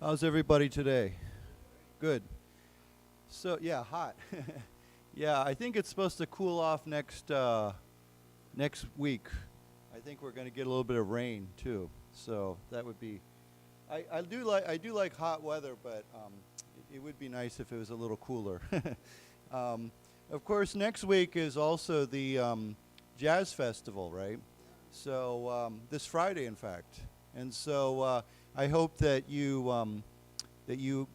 How's everybody today? Good. So, yeah, hot. Yeah, I think it's supposed to cool off next week. I think we're going to get a little bit of rain too. So that would be. I do like hot weather, but it would be nice if it was a little cooler. Of course, next week is also the Jazz Festival, right? So this Friday, in fact, and so I hope that you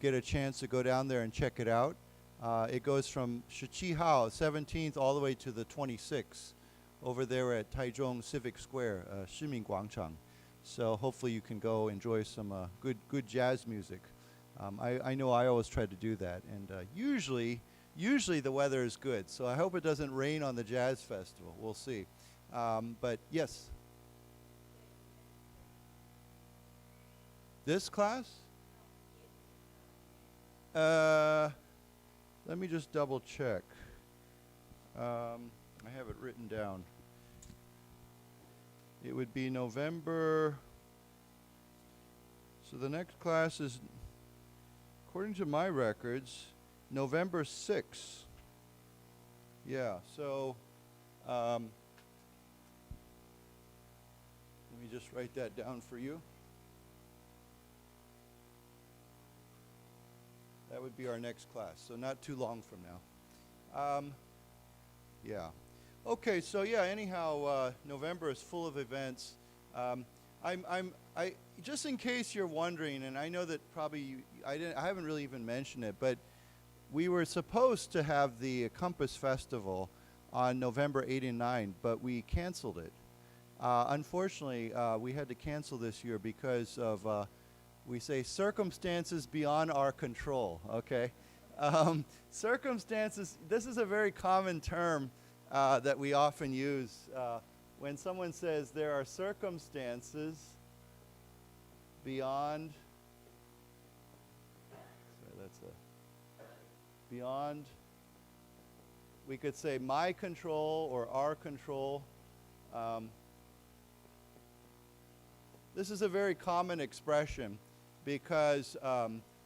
get a chance to go down there and check it out. It goes from Shichihao 17th all the way to the 26th over there at Taichung Civic Square, Shimin Guangchang. So hopefully you can go enjoy some good jazz music. I know I always try to do that, and usually the weather is good. So I hope it doesn't rain on the Jazz Festival. We'll see. But yes. This class? Let me just double check. I have it written down. It would be November. So the next class is, according to my records, November 6th. Yeah, so let me just write that down for you. That would be our next class, so not too long from now. Yeah. Okay, so yeah, anyhow, November is full of events. I just in case you're wondering, and I know that probably I haven't really even mentioned it, but we were supposed to have the COMPASS Festival on November 8 and 9, but we canceled it. Unfortunately, we had to cancel this year because of we say circumstances beyond our control, okay? Circumstances, this is a very common term that we often use. When someone says there are circumstances beyond, beyond, we could say my control or our control. This is a very common expression because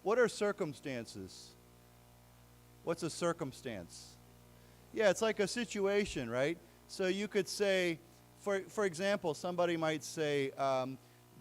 what are circumstances? What's a circumstance? Yeah, it's like a situation, right? So you could say, for example, somebody might say,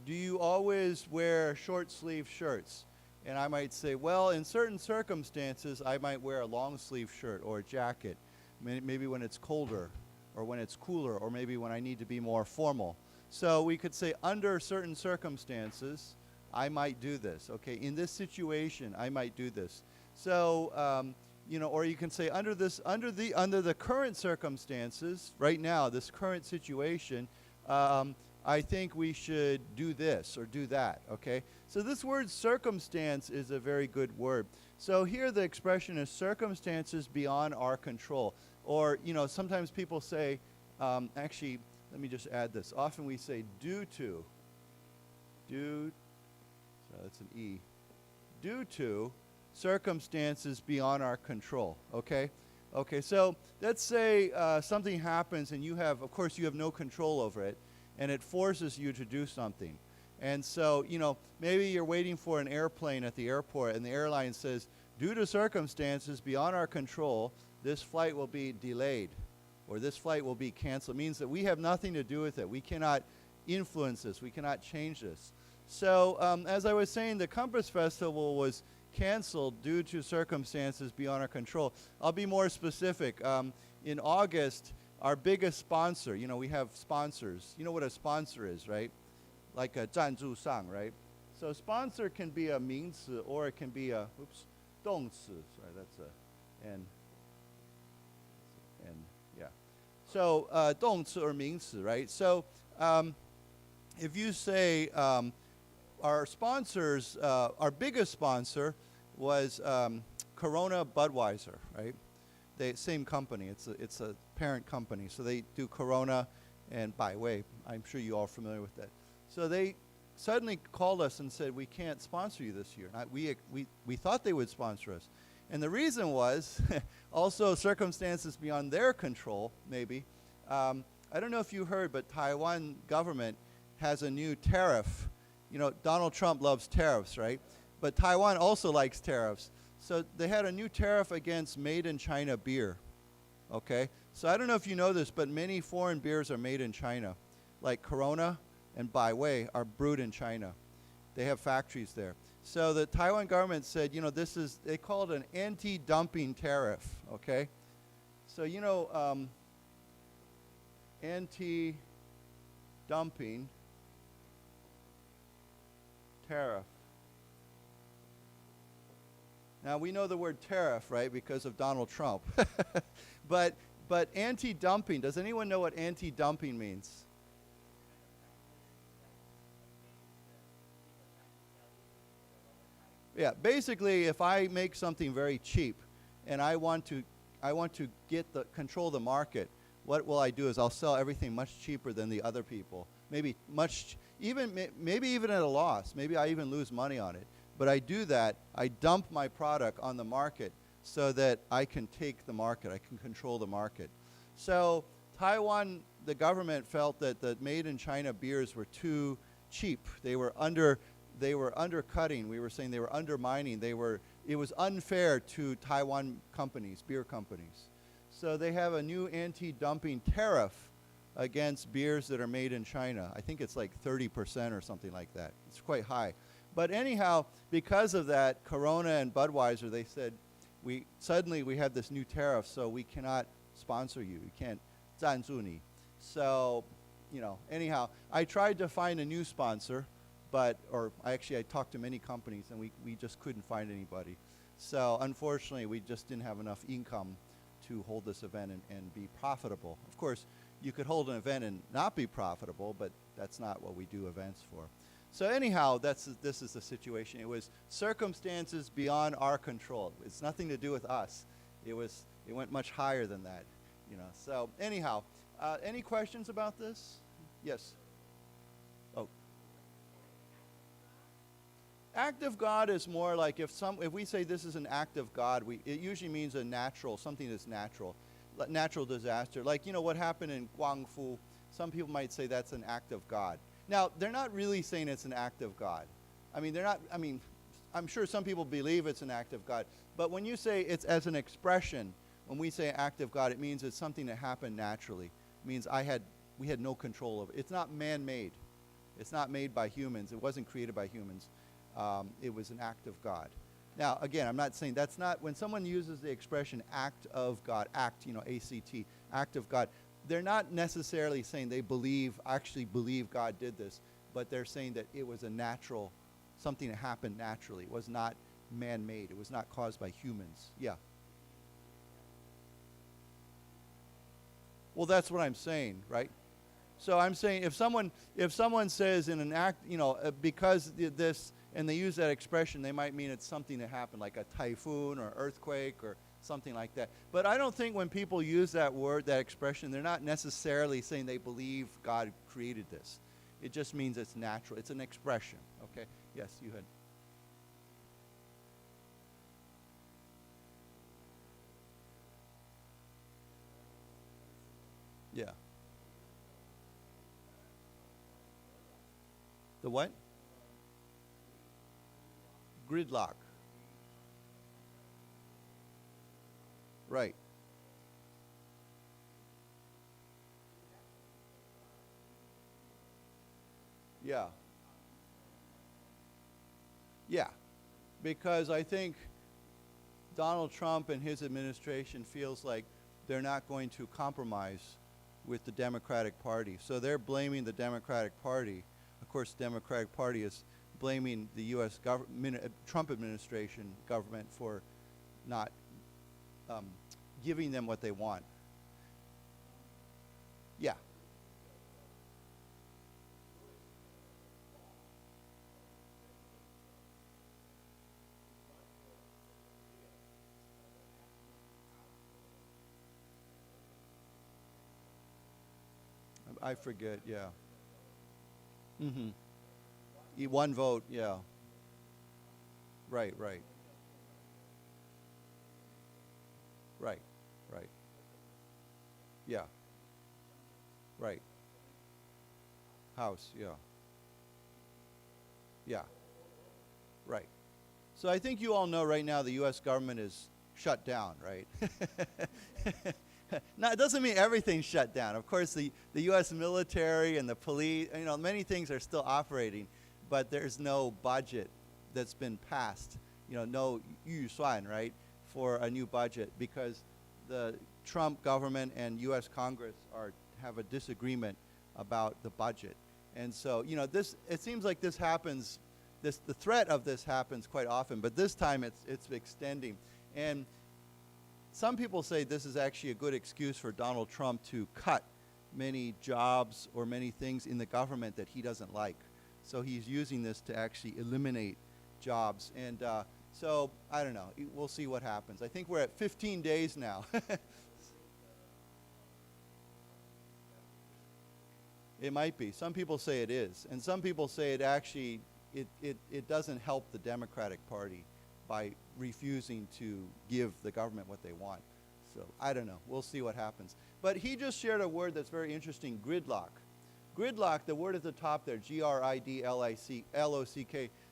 do you always wear short sleeve shirts? And I might say, well, in certain circumstances, I might wear a long sleeve shirt or a jacket, maybe when it's colder or when it's cooler or maybe when I need to be more formal. So we could say under certain circumstances, I might do this. Okay, in this situation, I might do this. So, you know, or you can say under the current circumstances, right now, this current situation, I think we should do this or do that. Okay, so this word circumstance is a very good word. So here the expression is circumstances beyond our control. Or, you know, sometimes people say, actually, let me just add this. Often we say due to, so that's an E, due to circumstances beyond our control, okay? Okay, so let's say something happens and you have, of course, you have no control over it, and it forces you to do something. And so, you know, maybe you're waiting for an airplane at the airport and the airline says, due to circumstances beyond our control, this flight will be delayed or this flight will be canceled. It means that we have nothing to do with it. We cannot influence this. We cannot change this. So as I was saying, the COMPASS Festival was canceled due to circumstances beyond our control. I'll be more specific. In August, our biggest sponsor, you know, we have sponsors. You know what a sponsor is, right? Like a 赞助商, right? So sponsor can be a 名词 or it can be a,动词. Sorry, that's a, and yeah. So 动词 or 名词, right? So if you say our sponsors, our biggest sponsor was Corona Budweiser, right? Same company. It's a parent company. So they do Corona and Baiwei. I'm sure you all are familiar with that. So they suddenly called us and said, we can't sponsor you this year. We thought they would sponsor us. And the reason was also circumstances beyond their control, maybe. I don't know if you heard, but Taiwan government has a new tariff. You know, Donald Trump loves tariffs, right? but Taiwan also likes tariffs. So they had a new tariff against made-in-China beer, okay? So I don't know if you know this, but many foreign beers are made in China. Like Corona and Baiwei are brewed in China. They have factories there. So the Taiwan government said, you know, they call it an anti-dumping tariff, okay? So, you know, anti-dumping tariff. Now, we know the word tariff, right, because of Donald Trump. But anti-dumping, does anyone know what anti-dumping means? Yeah, basically, if I make something very cheap and I want to control the market, what will I do is I'll sell everything much cheaper than the other people. Maybe even at a loss. Maybe I even lose money on it. But I do that, I dump my product on the market so that I can take the market, I can control the market. So Taiwan, the government felt that the made-in-China beers were too cheap. They were undercutting, we were saying they were undermining, it was unfair to Taiwan companies, beer companies. So they have a new anti-dumping tariff against beers that are made in China. I think it's like 30% or something like that. It's quite high. But anyhow, because of that, Corona and Budweiser, they said, suddenly we have this new tariff, so we cannot sponsor you. You can't 赞助你. So, you know, anyhow, I tried to find a new sponsor, I talked to many companies, and we just couldn't find anybody. So unfortunately, we just didn't have enough income to hold this event and be profitable. Of course, you could hold an event and not be profitable, but that's not what we do events for. So anyhow, this is the situation. It was circumstances beyond our control. It's nothing to do with us. It went much higher than that, you know. So anyhow, any questions about this? Yes. Oh. Act of God is more like if we say this is an act of God, it usually means something that's natural disaster. Like, you know, what happened in Guangfu, some people might say that's an act of God. Now, they're not really saying it's an act of God. I'm sure some people believe it's an act of God, but when you say it's as an expression, when we say act of God, it means it's something that happened naturally. It means we had no control of it. It's not man-made. It's not made by humans. It wasn't created by humans. It was an act of God. Now, again, I'm not saying that's not, when someone uses the expression act of God, act, you know, A-C-T, act of God, they're not necessarily saying they actually believe God did this, but they're saying that it was something that happened naturally. It was not man-made. It was not caused by humans. Yeah. Well, that's what I'm saying, right? So I'm saying if someone says in an act, you know, because this, and they use that expression, they might mean it's something that happened, like a typhoon or earthquake or something like that. But I don't think when people use that word, that expression, they're not necessarily saying they believe God created this. It just means it's natural. It's an expression. Okay? Yes, you had. Yeah. The what? Gridlock. Right. Yeah. Yeah. Because I think Donald Trump and his administration feels like they're not going to compromise with the Democratic Party. So they're blaming the Democratic Party. Of course, the Democratic Party is blaming the U.S. Trump administration government for not giving them what they want. Yeah. I forget, yeah. Mm-hmm. One vote, yeah. Right. Right. Yeah. Right. House, yeah. Yeah. Right. So I think you all know right now the U.S. government is shut down, right? Now, it doesn't mean everything's shut down. Of course, the U.S. military and the police, many things are still operating, but there's no budget that's been passed, no 预算, right, for a new budget because the Trump government and U.S. Congress have a disagreement about the budget. And so, it seems like this happens, the threat of this happens quite often, but this time it's extending. And some people say this is actually a good excuse for Donald Trump to cut many jobs or many things in the government that he doesn't like. So he's using this to actually eliminate jobs. And so, I don't know. We'll see what happens. I think we're at 15 days now. It might be. Some people say it is. And some people say it actually, it doesn't help the Democratic Party by refusing to give the government what they want. So I don't know. We'll see what happens. But he just shared a word that's very interesting, gridlock. Gridlock, the word at the top there, Gridlock,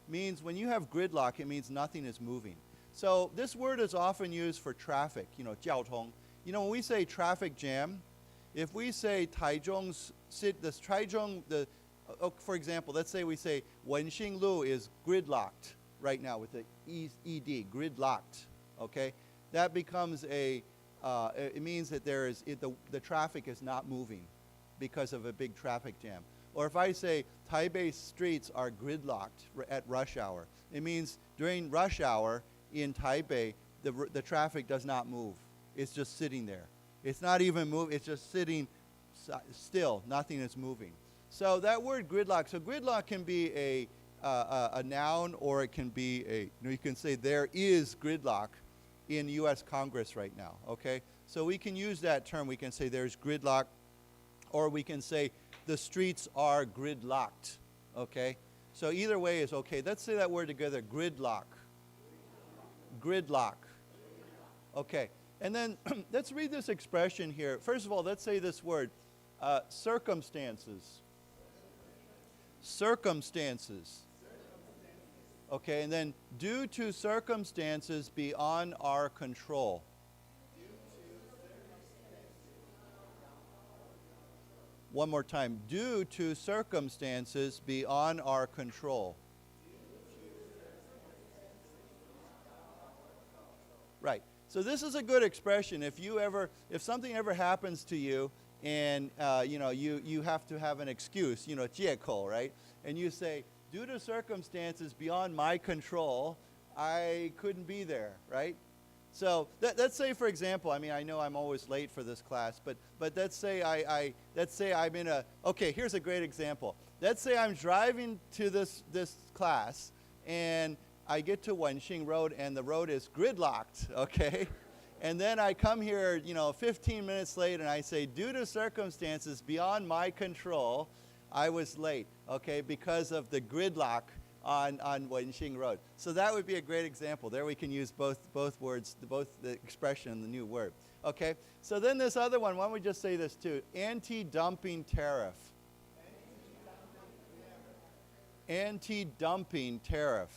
means when you have gridlock, it means nothing is moving. So this word is often used for traffic, 交通. When we say traffic jam, if we say Taichung's, for example, let's say we say Wenxing Lu is gridlocked right now with the ED, gridlocked, okay? That becomes it means that the traffic is not moving because of a big traffic jam. Or if I say Taipei streets are gridlocked at rush hour, it means during rush hour in Taipei, the traffic does not move. It's just sitting there. It's not even moving, it's just sitting still, nothing is moving. So that word gridlock, so gridlock can be a noun, or it can be you can say there is gridlock in U.S. Congress right now, okay? So we can use that term. We can say there's gridlock, or we can say the streets are gridlocked, okay? So either way is okay. Let's say that word together, gridlock. Gridlock. Okay, and then let's read this expression here. First of all, let's say this word, circumstances. Circumstances. Okay, and then due to circumstances beyond our control. One more time. Due to circumstances beyond our control. Right. So this is a good expression. If something ever happens to you, and you have to have an excuse, 借口, right? And you say, due to circumstances beyond my control, I couldn't be there, right? So let's say, for example, I know I'm always late for this class, but let's say I'm in okay, here's a great example. Let's say I'm driving to this class, and I get to Wenxing Road, and the road is gridlocked, okay? And then I come here, 15 minutes late, and I say, due to circumstances beyond my control, I was late, okay, because of the gridlock on Wenxing Road. So that would be a great example. There we can use both words, both the expression and the new word. Okay, so then this other one, why don't we just say this too? Anti-dumping tariff. Anti-dumping tariff.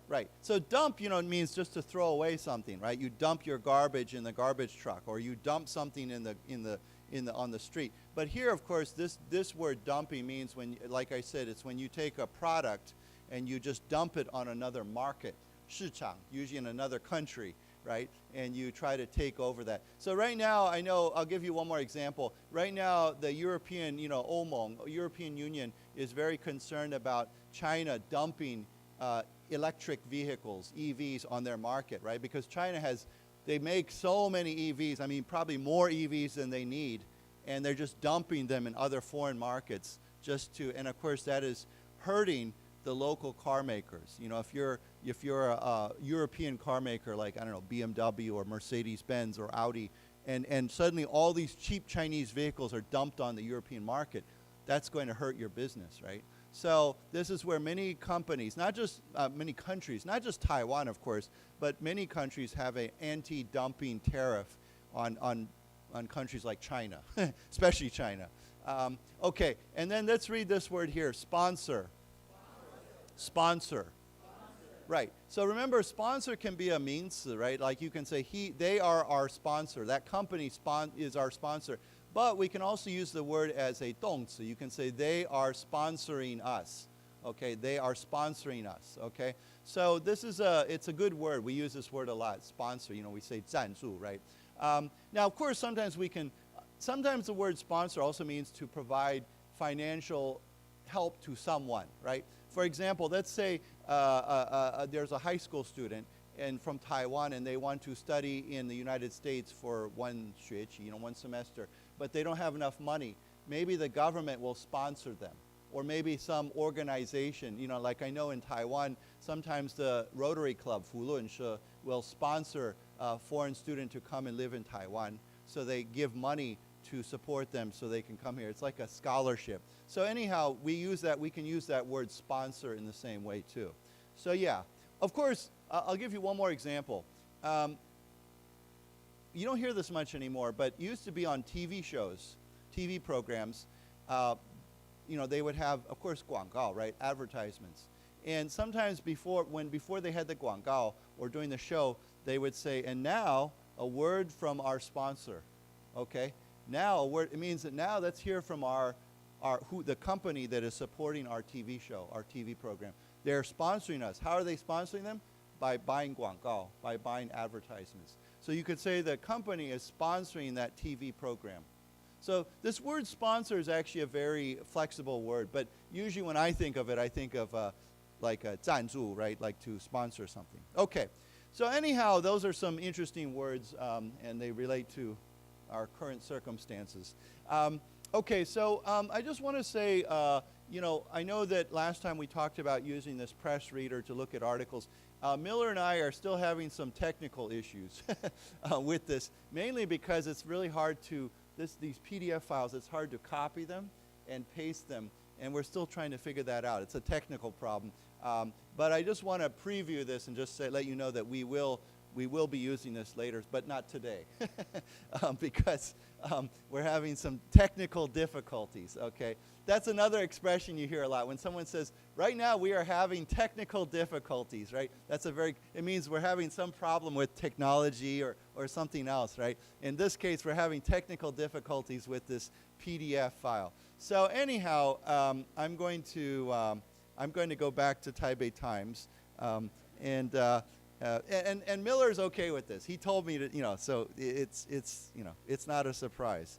Right. So dump, it means just to throw away something, right? You dump your garbage in the garbage truck, or you dump something on the street. But here, of course, this word dumping means when, like I said, it's when you take a product and you just dump it on another market, 市场, usually in another country, right? And you try to take over that. So right now, I know, I'll give you one more example. Right now, the European, 欧盟, European Union is very concerned about China dumping electric vehicles, EVs, on their market, right? Because China they make so many EVs, probably more EVs than they need, and they're just dumping them in other foreign markets and of course that is hurting the local car makers. If you're a European car maker like, I don't know, BMW or Mercedes-Benz or Audi, and suddenly all these cheap Chinese vehicles are dumped on the European market, that's going to hurt your business, right? So this is where many companies, not just many countries, not just Taiwan, of course, but many countries have an anti-dumping tariff on countries like China, especially China. Okay, and then let's read this word here, sponsor. Sponsor. Right. So remember, sponsor can be a 名词, right? Like you can say, they are our sponsor. That company is our sponsor. But we can also use the word as a 动词. You can say, they are sponsoring us. Okay, they are sponsoring us. Okay, so it's a good word. We use this word a lot, sponsor. We say 赞助, right? Now, of course, sometimes the word sponsor also means to provide financial help to someone, right? For example, let's say there's a high school student from Taiwan, and they want to study in the United States for one semester, but they don't have enough money. Maybe the government will sponsor them, or maybe some organization. Like I know in Taiwan, sometimes the Rotary Club, 福伦社, will sponsor a foreign student to come and live in Taiwan. So they give money to support them so they can come here. It's like a scholarship. So anyhow, we can use that word sponsor in the same way too. So yeah, of course, I'll give you one more example. You don't hear this much anymore, but it used to be on TV shows, TV programs. They would have, of course, 广告, right? Advertisements. And sometimes before they had the 广告, or during the show, they would say, and now a word from our sponsor. Okay? Now a word, it means that now let's hear from the company that is supporting our TV show, our TV program. They're sponsoring us. How are they sponsoring them? By buying 广告, by buying advertisements. So you could say the company is sponsoring that TV program. So this word sponsor is actually a very flexible word, but usually when I think of it, I think of like a 赞助, right? Like to sponsor something. Okay. So anyhow, those are some interesting words, and they relate to our current circumstances. Okay, so I just want to say, I know that last time we talked about using this press reader to look at articles. Miller and I are still having some technical issues with this, mainly because it's really hard to, these PDF files, it's hard to copy them and paste them, and we're still trying to figure that out. It's a technical problem. But I just want to preview this and just let you know that we will be using this later, but not today, because we're having some technical difficulties, okay? That's another expression you hear a lot. When someone says, right now we are having technical difficulties, right? It means we're having some problem with technology or something else, right? In this case, we're having technical difficulties with this PDF file. So anyhow, I'm going to go back to Taipei Times, and Miller's okay with this. He told me to, so it's not a surprise.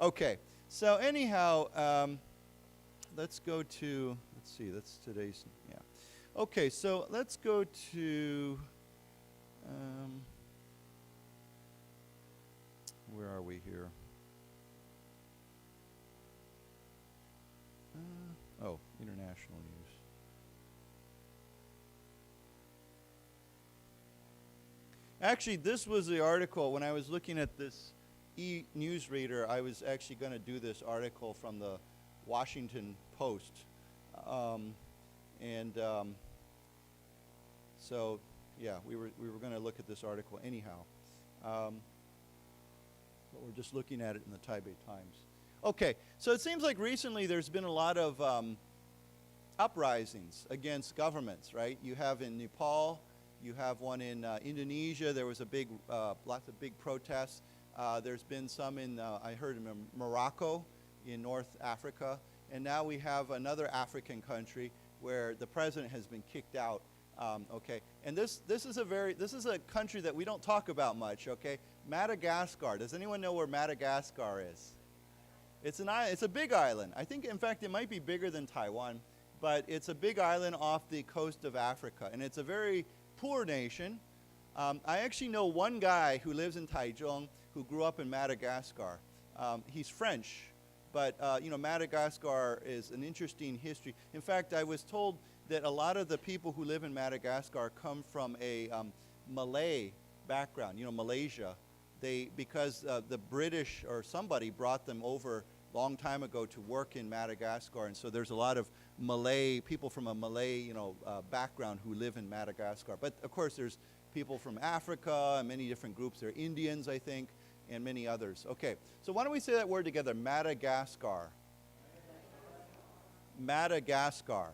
Okay, so anyhow, let's see, that's today's, yeah. Okay, so let's go to, where are we here? International news. Actually, this was the article. When I was looking at this e-newsreader, I was actually going to do this article from the Washington Post. So, yeah, we were going to look at this article anyhow. But we're just looking at it in the Taipei Times. Okay, so it seems like recently there's been a lot of uprisings against governments, right? You have in Nepal, you have one in Indonesia. There was lots of big protests. There's been some I heard in Morocco, in North Africa, and now we have another African country where the president has been kicked out. Okay, and this is a country that we don't talk about much. Okay, Madagascar. Does anyone know where Madagascar is? It's an island. It's a big island. I think, in fact, it might be bigger than Taiwan, but it's a big island off the coast of Africa, and it's a very poor nation. I actually know one guy who lives in Taichung who grew up in Madagascar. He's French, but Madagascar is an interesting history. In fact, I was told that a lot of the people who live in Madagascar come from a Malay background, Malaysia. Because the British or somebody brought them over a long time ago to work in Madagascar, and so there's a lot of Malay people from a Malay background who live in Madagascar. But of course there's people from Africa and many different groups. There are Indians, I think, and many others. Okay, so why don't we say that word together? Madagascar. Madagascar.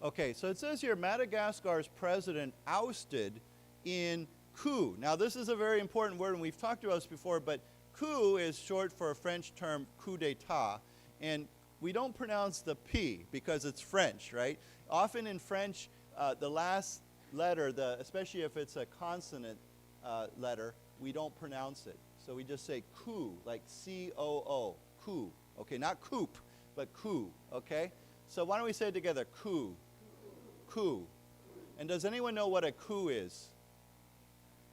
Okay, so it says here, Madagascar's president ousted in coup. Now, this is a very important word, and we've talked about this before, but coup is short for a French term, coup d'etat, and we don't pronounce the P because it's French, right? Often in French, the last letter, especially if it's a consonant letter, we don't pronounce it. So we just say coup, like C-O-O, coup. Okay, not coup, but coup, okay? So why don't we say it together, coup. Coup. And does anyone know what a coup is?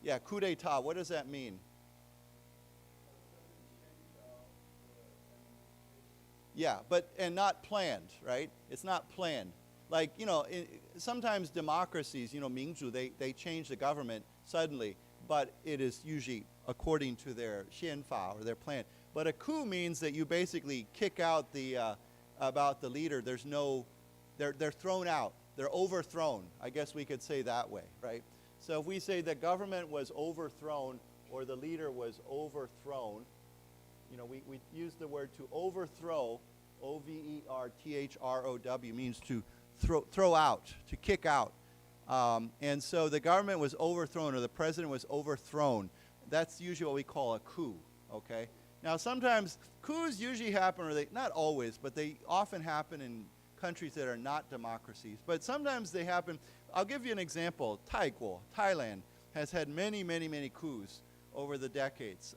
Yeah, coup d'etat. What does that mean? Yeah, and not planned, right? It's not planned. Like, sometimes democracies, 民主, they change the government suddenly, but it is usually according to their 宪法 or their plan. But a coup means that you basically kick out about the leader. They're thrown out. They're overthrown. I guess we could say that way, right? So if we say the government was overthrown or the leader was overthrown, we use the word to overthrow, O-V-E-R-T-H-R-O-W, means to throw out, to kick out. And so the government was overthrown or the president was overthrown. That's usually what we call a coup, okay? Now sometimes coups usually happen, or not always, but they often happen in countries that are not democracies. But sometimes they happen. I'll give you an example. Thailand, has had many, many, many coups over the decades.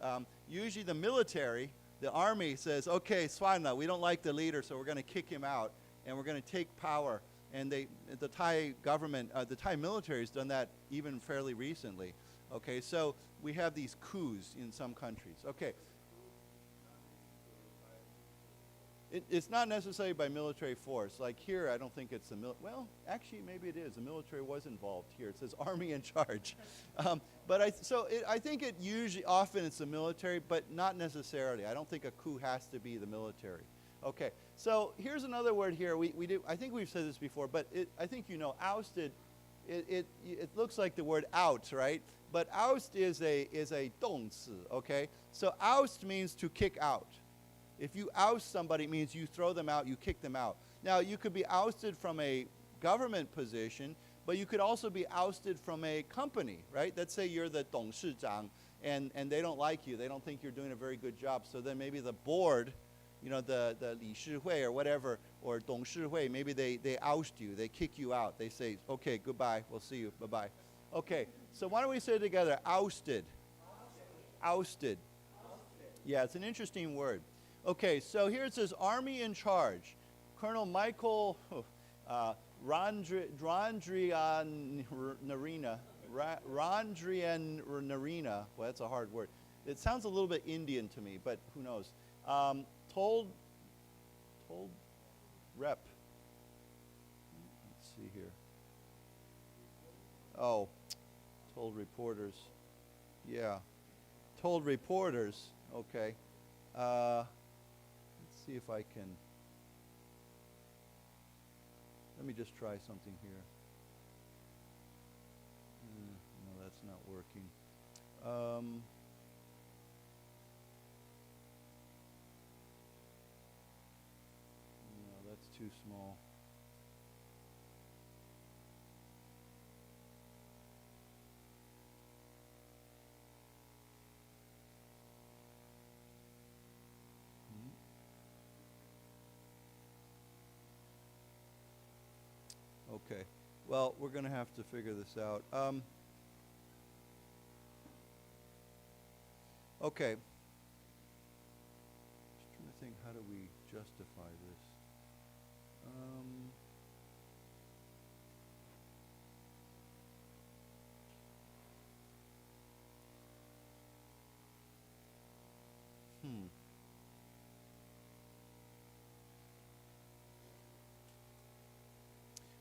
Usually the military, the army says, okay, Swana, we don't like the leader, so we're going to kick him out, and we're going to take power. And the Thai government, the Thai military has done that even fairly recently. Okay, so we have these coups in some countries. Okay. It's not necessarily by military force. Like here, I don't think it's well, actually, maybe it is. The military was involved here. It says army in charge. But I think it usually, often it's the military, but not necessarily. I don't think a coup has to be the military. Okay, so here's another word here. I think we've said this before, but I think ousted. It looks like the word out, right? But oust is a 动词, okay? So oust means to kick out. If you oust somebody, it means you throw them out, you kick them out. Now, you could be ousted from a government position, but you could also be ousted from a company, right? Let's say you're the 董事长, and they don't like you. They don't think you're doing a very good job. So then maybe the board, the 理事会 or whatever, or 董事会, maybe they oust you. They kick you out. They say, okay, goodbye. We'll see you. Bye-bye. Okay, so why don't we say it together? Ousted. Ousted. Yeah, it's an interesting word. Okay, so here it says Army in charge. Colonel Michael Randrianarina. Well, that's a hard word. It sounds a little bit Indian to me, but who knows. Told rep. Let's see here. Oh, told reporters. Yeah, told reporters. Okay. Let's see if I can. Let me just try something here. No, that's not working. No, that's too small. Okay, well, we're going to have to figure this out. Okay. Just trying to think, how do we justify this?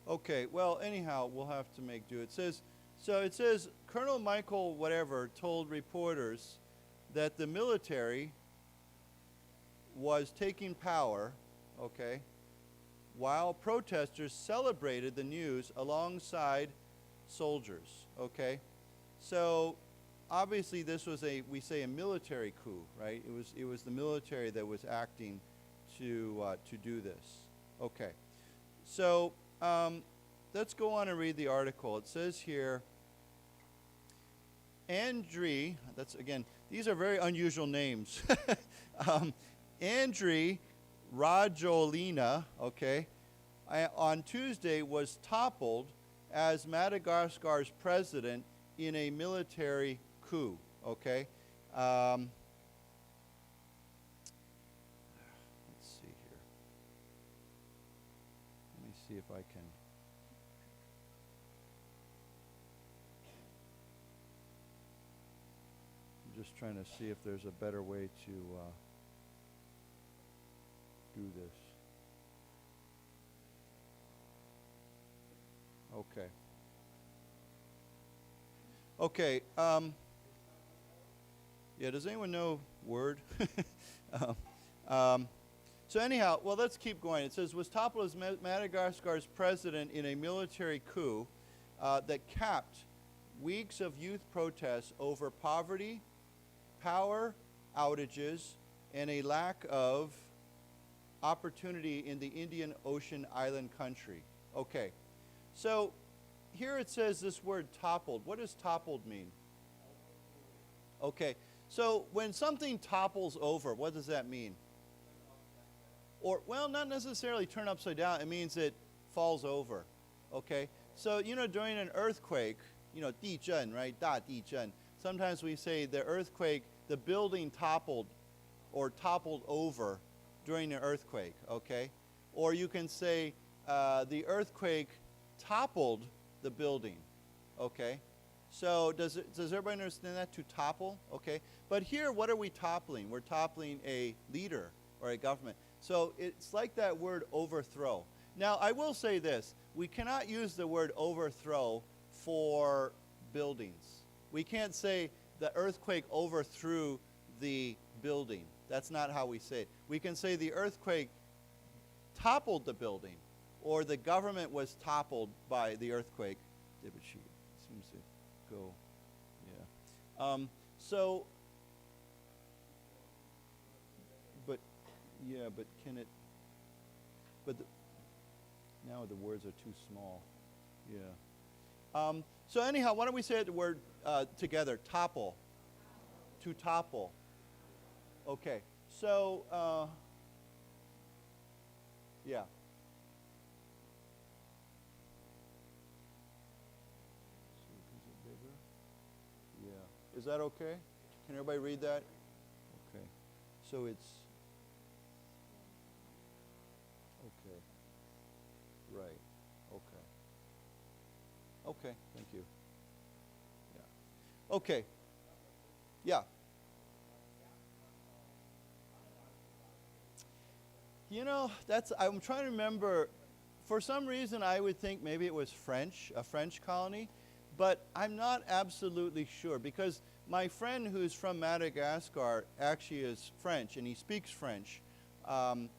Okay, well, anyhow, we'll have to make do. It says Colonel Michael whatever told reporters that the military was taking power, okay, while protesters celebrated the news alongside soldiers, okay? So obviously this was we say a military coup, right? It was the military that was acting to do this. Okay. So let's go on and read the article. It says here, Andri, that's again, these are very unusual names. Andri Rajolina, okay, on Tuesday was toppled as Madagascar's president in a military coup, okay? Let's see here. Let me see if I can. I'm just trying to see if there's a better way to do this. Okay. Okay. Yeah, does anyone know Word? So anyhow, well, let's keep going. It says, was toppled as Madagascar's president in a military coup that capped weeks of youth protests over poverty, power outages, and a lack of opportunity in the Indian Ocean island country. Okay, so here it says this word toppled. What does toppled mean? Okay, so when something topples over, what does that mean? Or, well, not necessarily turn upside down. It means it falls over, okay? So, you know, during an earthquake, you know, 地震, right? 大地震. Sometimes we say the earthquake, the building toppled or toppled over during an earthquake, okay? Or you can say the earthquake toppled the building, okay? So does everybody understand that, to topple? Okay, but here what are we toppling? We're toppling a leader or a government. So it's like that word overthrow. Now I will say this, we cannot use the word overthrow for buildings. We can't say the earthquake overthrew the building. That's not how we say it. We can say the earthquake toppled the building, or the government was toppled by the earthquake. Seems to go, yeah. So, but, yeah, but can it, but now the words are too small, yeah. So anyhow, why don't we say the word together, topple, to topple. Okay, so, yeah. Yeah. Is that okay? Can everybody read that? Okay. So it's, okay. Right. Okay. Okay, thank you. Yeah. Okay. Yeah. You know, I'm trying to remember, for some reason I would think maybe it was French, a French colony, but I'm not absolutely sure, because my friend who's from Madagascar actually is French, and he speaks French. Actually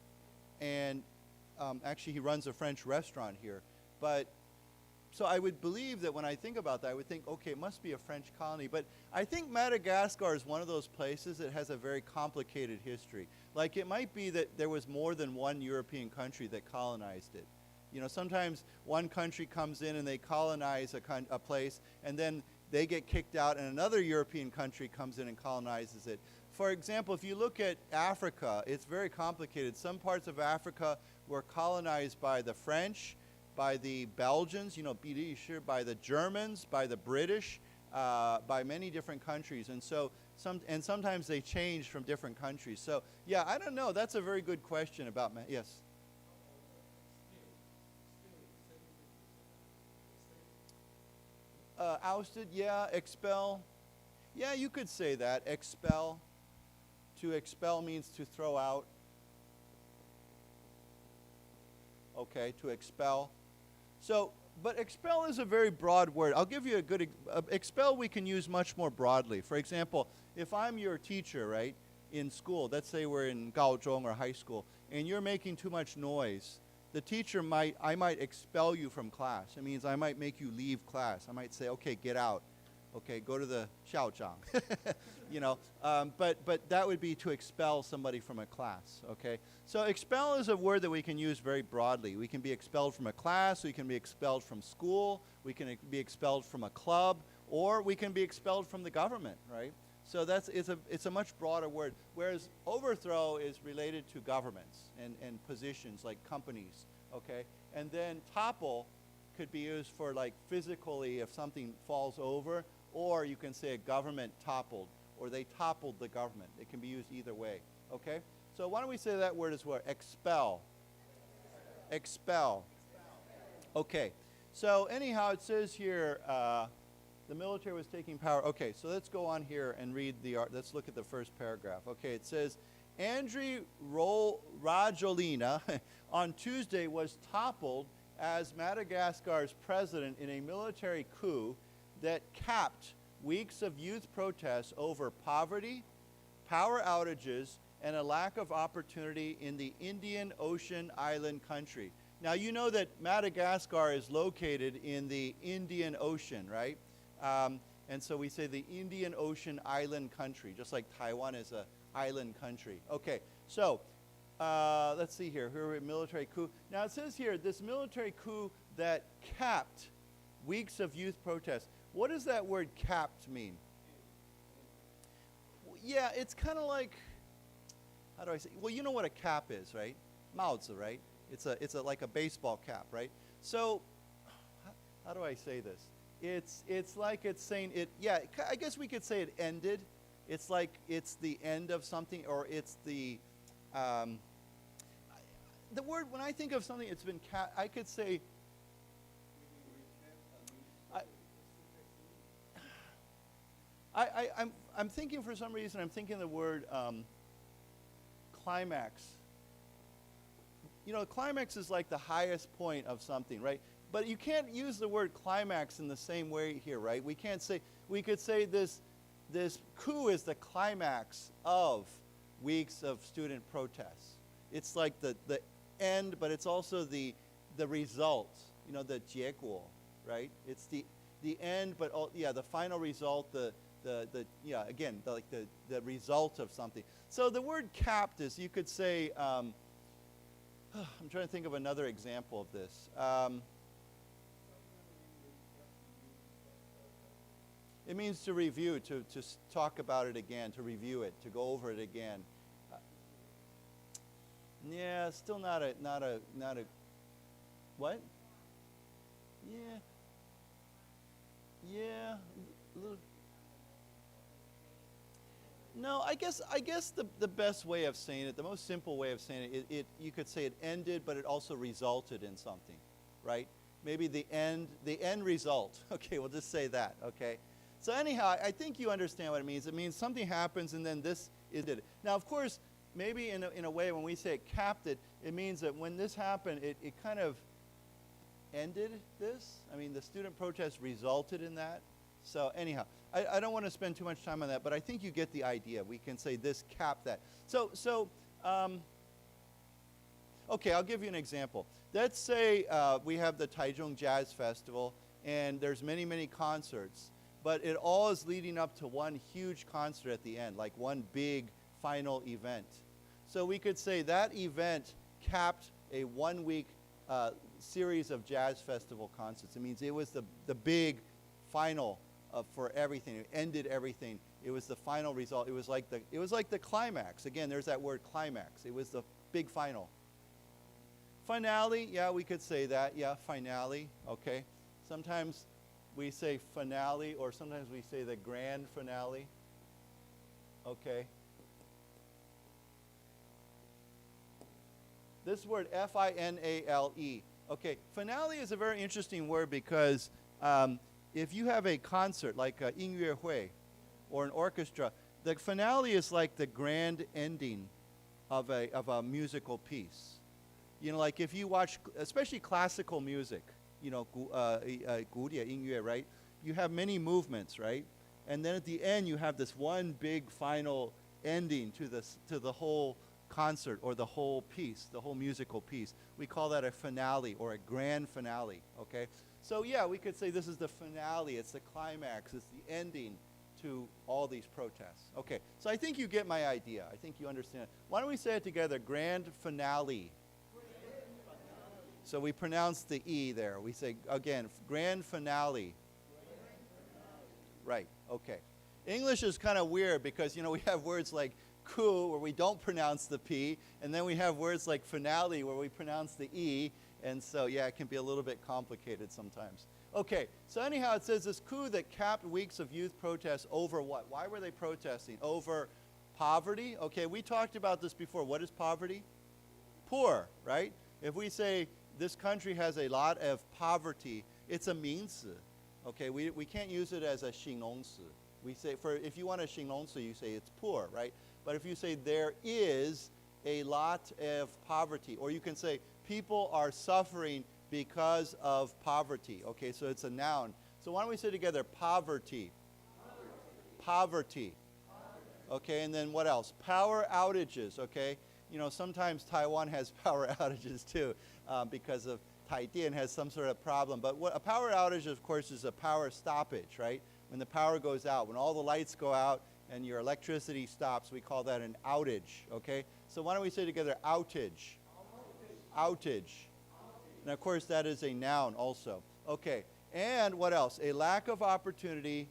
he runs a French restaurant here. But, so I would believe that when I think about that, I would think, okay, it must be a French colony. But I think Madagascar is one of those places that has a very complicated history. Like, it might be that there was more than one European country that colonized it. You know, sometimes one country comes in and they colonize a place, and then they get kicked out and another European country comes in and colonizes it. For example, if you look at Africa, it's very complicated. Some parts of Africa were colonized by the French, by the Belgians, you know, by the Germans, by the British, by many different countries. And so sometimes they change from different countries. So yeah, I don't know. That's a very good question about, yes. Ousted, yeah, expel. Yeah, you could say that, expel. To expel means to throw out. Okay, to expel. So, but expel is a very broad word. I'll give you a good, expel we can use much more broadly. For example, if I'm your teacher, right, in school, let's say we're in Gaozhong or high school, and you're making too much noise, the teacher I might expel you from class. It means I might make you leave class. I might say, okay, get out. Okay, go to the 校长. You know, but that would be to expel somebody from a class, okay? So expel is a word that we can use very broadly. We can be expelled from a class, we can be expelled from school, we can be expelled from a club, or we can be expelled from the government, right? So it's a much broader word, whereas overthrow is related to governments and positions like companies, okay? And then topple could be used for like physically if something falls over, or you can say a government toppled, or they toppled the government. It can be used either way, okay? So why don't we say that word as well? Expel. Expel. Okay, so anyhow, it says here, the military was taking power. Okay, so let's go on here and read let's look at the first paragraph. Okay, it says, Andry Rajoelina on Tuesday was toppled as Madagascar's president in a military coup that capped weeks of youth protests over poverty, power outages, and a lack of opportunity in the Indian Ocean island country. Now, you know that Madagascar is located in the Indian Ocean, right? And so we say the Indian Ocean island country, just like Taiwan is an island country. Okay, so let's see here. Here we have military coup. Now, it says here, this military coup that capped weeks of youth protests. What does that word capped mean? Yeah, it's kind of like, how do I say? Well, you know what a cap is, right? 帽子, right? It's like a baseball cap, right? So, how do I say this? It's like it's saying it. Yeah, I guess we could say it ended. It's like it's the end of something, or it's the word. When I think of something, it's been capped. I could say. I'm thinking for some reason, I'm thinking the word climax. You know, climax is like the highest point of something, right? But you can't use the word climax in the same way here, right? We can't say, we could say this coup is the climax of weeks of student protests. It's like the end, but it's also the result, you know, the 结果, right? It's the end, but the final result, the result of something. So the word capped is, you could say, I'm trying to think of another example of this. It means to review, to talk about it again, to review it, to go over it again. Yeah, still not a, what? Yeah, a little. No, I guess the best way of saying it, the most simple way of saying it, you could say it ended, but it also resulted in something, right? Maybe the end result. Okay, we'll just say that, okay? So anyhow, I think you understand what it means. It means something happens and then this is it. Now, of course, maybe in a way when we say it capped it, it means that when this happened, it kind of ended this. I mean, the student protest resulted in that. So anyhow, I don't want to spend too much time on that, but I think you get the idea. We can say this capped that. Okay, I'll give you an example. Let's say we have the Taichung Jazz Festival, and there's many, many concerts, but it all is leading up to one huge concert at the end, like one big final event. So we could say that event capped a one-week series of jazz festival concerts. It means it was the big final for everything. It ended everything. It was the final result. It was like the climax. Again, there's that word climax. It was the big final. Finale, yeah, we could say that. Yeah, finale, okay. Sometimes we say finale, or sometimes we say the grand finale. Okay. This word, F-I-N-A-L-E. Okay, finale is a very interesting word because if you have a concert like 音乐会 or an orchestra, the finale is like the grand ending of a musical piece. You know, like if you watch, especially classical music, you know, 古典音乐, right? You have many movements, right? And then at the end, you have this one big final ending to the whole concert or the whole piece, the whole musical piece. We call that a finale or a grand finale, okay? So yeah, we could say this is the finale, it's the climax, it's the ending to all these protests. Okay, so I think you get my idea. I think you understand. Why don't we say it together? Grand finale. So we pronounce the E there. We say, again, grand finale. Right, okay. English is kind of weird because, you know, we have words like coup where we don't pronounce the P, and then we have words like finale where we pronounce the E, and so, yeah, it can be a little bit complicated sometimes. Okay, so anyhow, it says this coup that capped weeks of youth protests over what? Why were they protesting? Over poverty? Okay, we talked about this before. What is poverty? Poor, right? If we say this country has a lot of poverty, it's a 名词. Okay, we can't use it as a 形容词. We say, if you want a 形容词, you say it's poor, right? But if you say there is a lot of poverty, or you can say people are suffering because of poverty. Okay, so it's a noun. So why don't we say together poverty? Poverty. Okay, and then what else? Power outages, okay? You know, sometimes Taiwan has power outages too because of Taidian has some sort of problem. But what a power outage, of course, is a power stoppage, right? When the power goes out, when all the lights go out and your electricity stops, we call that an outage, okay? So why don't we say together outage? Outage. And of course, that is a noun also. Okay, and what else? A lack of opportunity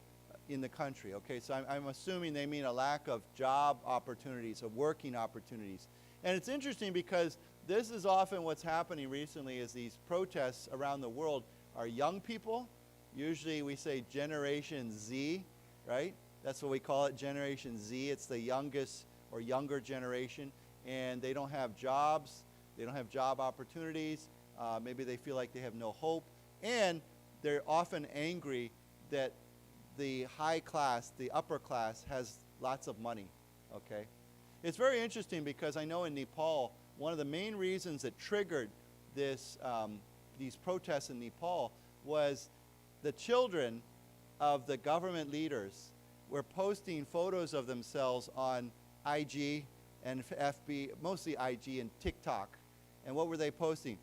in the country. Okay, so I'm assuming they mean a lack of job opportunities, of working opportunities. And it's interesting because this is often what's happening recently is these protests around the world are young people. Usually we say Generation Z, right? That's what we call it, Generation Z. It's the youngest or younger generation, and they don't have jobs. They don't have job opportunities. Maybe they feel like they have no hope. And they're often angry that the high class, the upper class, has lots of money, okay? It's very interesting because I know in Nepal, one of the main reasons that triggered this, these protests in Nepal was the children of the government leaders were posting photos of themselves on IG and FB, mostly IG and TikTok. And what were they posting?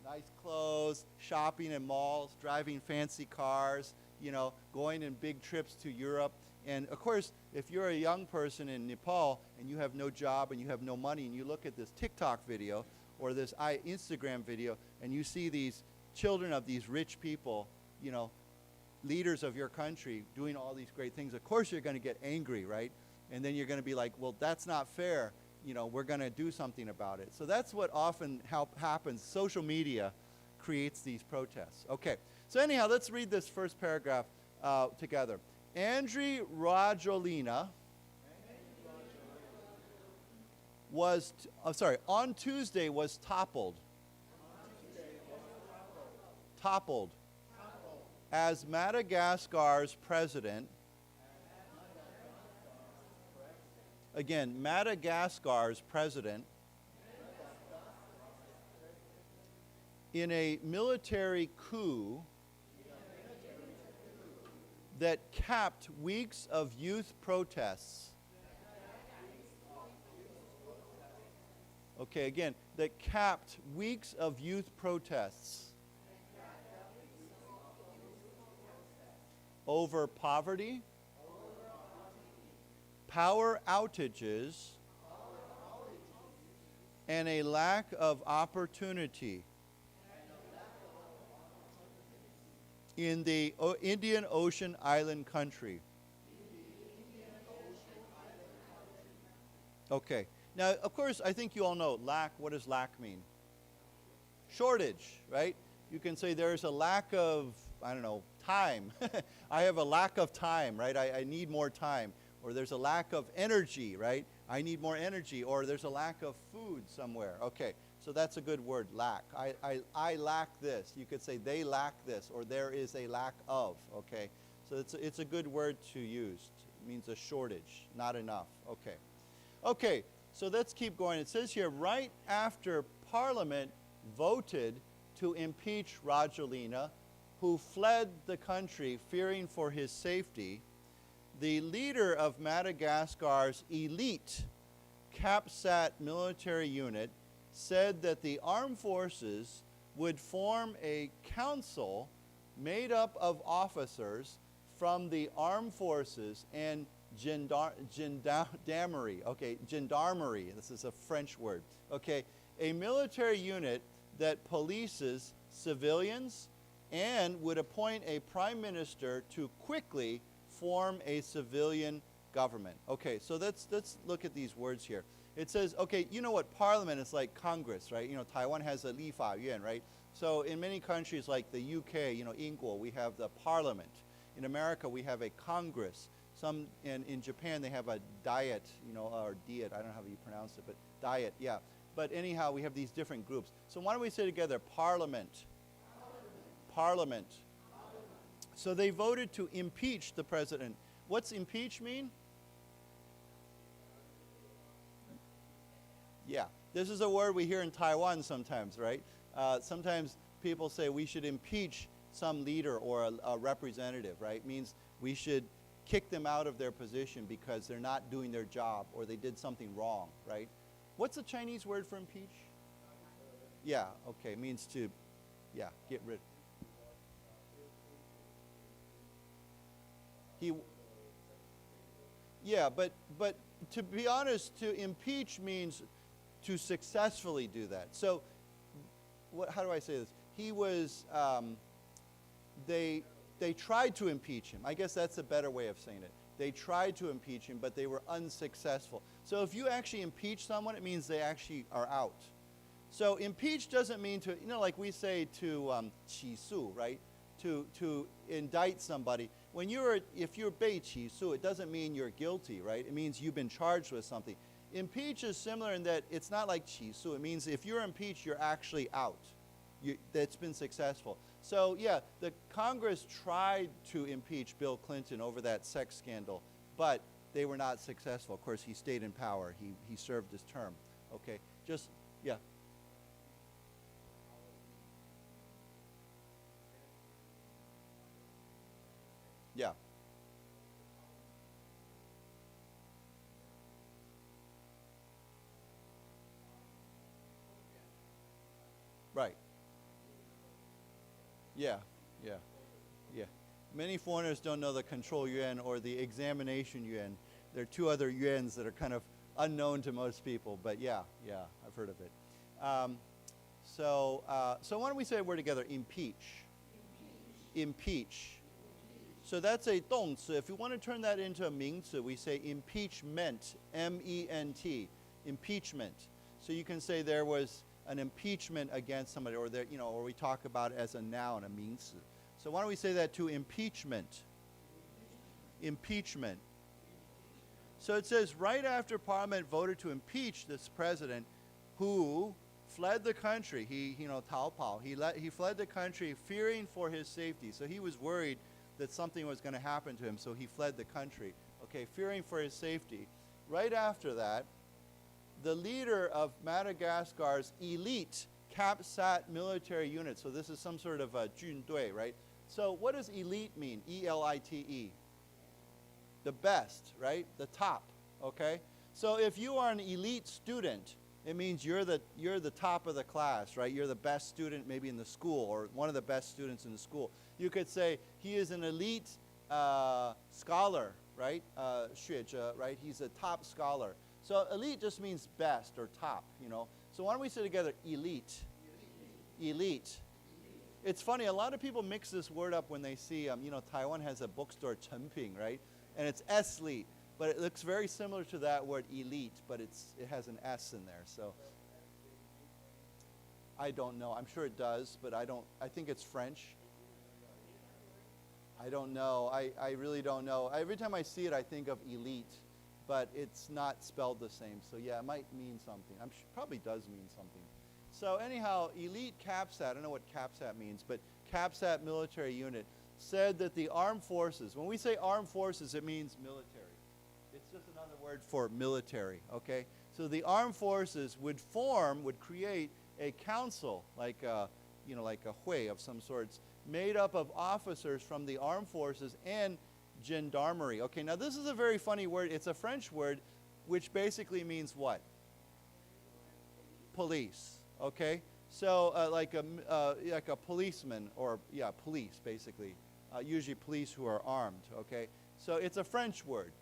Nice clothes, shopping in malls, driving fancy cars, you know, going in big trips to Europe. And of course, if you're a young person in Nepal and you have no job and you have no money and you look at this TikTok video or this Instagram video and you see these children of these rich people, you know, leaders of your country doing all these great things, of course you're going to get angry, right? And then you're going to be like, well, that's not fair. You know, we're going to do something about it. So that's what often happens. Social media creates these protests. Okay, so anyhow, let's read this first paragraph together. Andriy Rajolina was, on Tuesday was toppled. Toppled as Madagascar's president. Again, Madagascar's president in a military coup that capped weeks of youth protests. Okay, again, that capped weeks of youth protests over poverty, power outages, and a lack of opportunity in the Indian Ocean island country. Okay. Now, of course, I think you all know lack. What does lack mean? Shortage, right? You can say there's a lack of, I don't know, time. I have a lack of time, right? I need more time. Or there's a lack of energy, right? I need more energy. Or there's a lack of food somewhere. Okay, so that's a good word, lack. I lack this. You could say they lack this, or there is a lack of, okay? So it's a good word to use. It means a shortage, not enough, okay. Okay, so let's keep going. It says here, right after Parliament voted to impeach Rajolina, who fled the country fearing for his safety, the leader of Madagascar's elite CAPSAT military unit said that the armed forces would form a council made up of officers from the armed forces and gendarmerie. Okay, gendarmerie, this is a French word. Okay, a military unit that polices civilians and would appoint a prime minister to quickly form a civilian government. Okay, so let's look at these words here. It says, okay, you know what parliament is like? Congress, right? You know, Taiwan has a 立法院, right? So in many countries like the UK, you know, 英国, we have the parliament. In America, we have a Congress. In Japan, they have a diet, you know, or diet, I don't know how you pronounce it, but diet, yeah. But anyhow, we have these different groups. So why don't we say together, parliament. Parliament. So they voted to impeach the president. What's impeach mean? Yeah, this is a word we hear in Taiwan sometimes, right? Sometimes people say we should impeach some leader or a representative, right? It means we should kick them out of their position because they're not doing their job or they did something wrong, right? What's the Chinese word for impeach? Yeah, okay, it means to, yeah, get rid. Yeah, but to be honest, to impeach means to successfully do that. So, how do I say this? He was, they tried to impeach him. I guess that's a better way of saying it. They tried to impeach him, but they were unsuccessful. So if you actually impeach someone, it means they actually are out. So impeach doesn't mean to, you know, like we say to 起诉, right? To indict somebody. If you're 被起诉, it doesn't mean you're guilty, right? It means you've been charged with something. Impeach is similar in that it's not like 起诉. It means if you're impeached, you're actually out. That's been successful. So yeah, the Congress tried to impeach Bill Clinton over that sex scandal, but they were not successful. Of course, he stayed in power. He served his term. Okay, just, yeah. Yeah. Right. Yeah. Many foreigners don't know the control yuan or the examination yuan. There are two other yuans that are kind of unknown to most people, but yeah, I've heard of it. So why don't we say a word together? Impeach. Impeach. So that's a 动词. If you want to turn that into a 名词, we say impeachment, M-E-N-T, impeachment. So you can say there was an impeachment against somebody, or there, you know, or we talk about it as a noun, a 名词. So why don't we say that to impeachment? Impeachment. So it says right after Parliament voted to impeach this president, who fled the country. He, you know, 逃跑. He fled the country fearing for his safety. So he was worried that something was going to happen to him, so he fled the country. Okay, fearing for his safety. Right after that, the leader of Madagascar's elite CAPSAT military unit. So this is some sort of a 军队, right? So what does elite mean? E-L-I-T-E. The best, right? The top, okay? So if you are an elite student, it means you're the top of the class, right? You're the best student maybe in the school, or one of the best students in the school. You could say he is an elite scholar, right? 学者, right? He's a top scholar. So elite just means best or top, you know. So why don't we say together, elite? Elite. It's funny, a lot of people mix this word up when they see, you know, Taiwan has a bookstore, Chenping, right? And it's S-lete, but it looks very similar to that word elite, but it has an S in there, so. I don't know, I'm sure it does, but I think it's French. I don't know, I really don't know. Every time I see it, I think of elite, but it's not spelled the same, so yeah, it might mean something. I'm sure, probably does mean something. So anyhow, elite CAPSAT, I don't know what CAPSAT means, but CAPSAT military unit said that the armed forces, when we say armed forces, it means military. It's just another word for military, okay? So the armed forces would create a council, like a, you know, like a hui of some sorts, made up of officers from the armed forces and gendarmerie. Okay, now this is a very funny word. It's a French word, which basically means what? Police, okay? So like a policeman, or police basically, usually police who are armed. Okay, so it's a French word,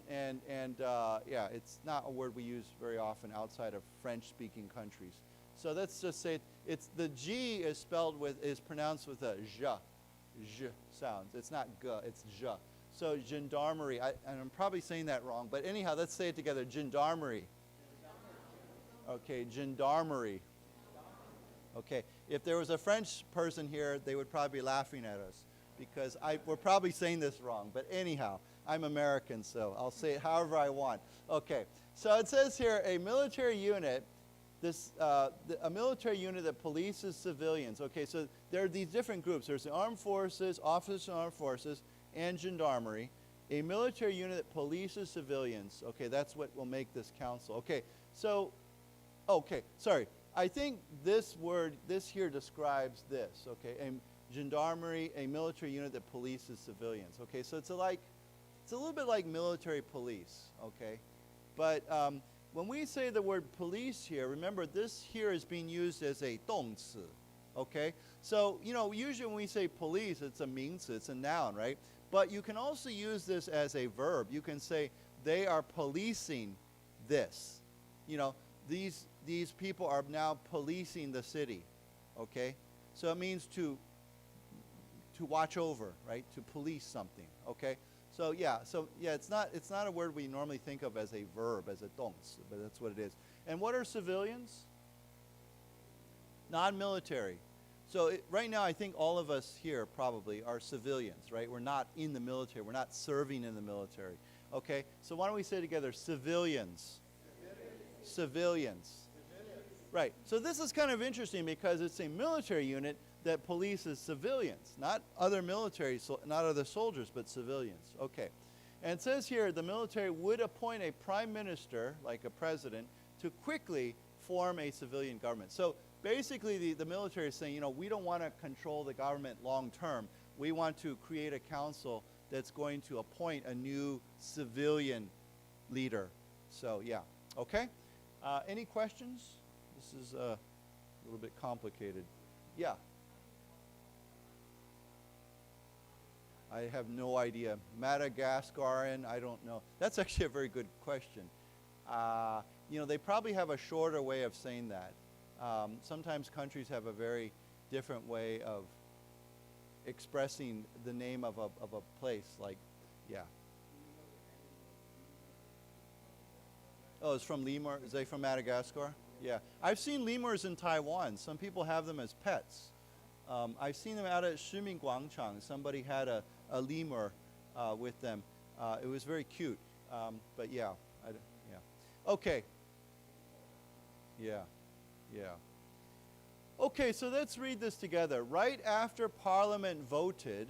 it's not a word we use very often outside of French-speaking countries. So let's just say it's the G is pronounced with a zh sounds. It's not g, it's zh. So gendarmerie, and I'm probably saying that wrong, but anyhow, let's say it together. Gendarmerie. Okay, gendarmerie. Okay, if there was a French person here, they would probably be laughing at us because we're probably saying this wrong. But anyhow, I'm American, so I'll say it however I want. Okay, so it says here a military unit, a military unit that polices civilians. Okay, so there are these different groups. There's the armed forces, officers of armed forces, and gendarmerie. A military unit that polices civilians. Okay, that's what will make this council. Okay, so, sorry. I think this here describes this, okay? A gendarmerie, a military unit that polices civilians. Okay, so it's a little bit like military police, okay? But when we say the word police here, remember this here is being used as a 动词, okay? So, usually when we say police, it's a 名词, it's a noun, right? But you can also use this as a verb. You can say they are policing this. These people are now policing the city, okay? So it means to watch over, right? To police something, okay? So it's not a word we normally think of as a verb, as a 动词, but that's what it is. And what are civilians? Non-military. So right now, I think all of us here probably are civilians, right? We're not in the military. We're not serving in the military, okay? So why don't we say together, civilians? Civilians. Right, so this is kind of interesting because it's a military unit that polices civilians, not other not other soldiers, but civilians. Okay, and it says here the military would appoint a prime minister, like a president, to quickly form a civilian government. So basically the military is saying, we don't want to control the government long term. We want to create a council that's going to appoint a new civilian leader. So okay. Any questions? This is a little bit complicated. Yeah. I have no idea. Madagascaran, I don't know. That's actually a very good question. They probably have a shorter way of saying that. Sometimes countries have a very different way of expressing the name of a place, like, Oh, it's from lemur. Is they from Madagascar? Yeah. I've seen lemurs in Taiwan. Some people have them as pets. I've seen them out at Shiming Guangchang. Somebody had a lemur with them. It was very cute. But yeah. Okay. Yeah. Okay, so let's read this together. Right after Parliament voted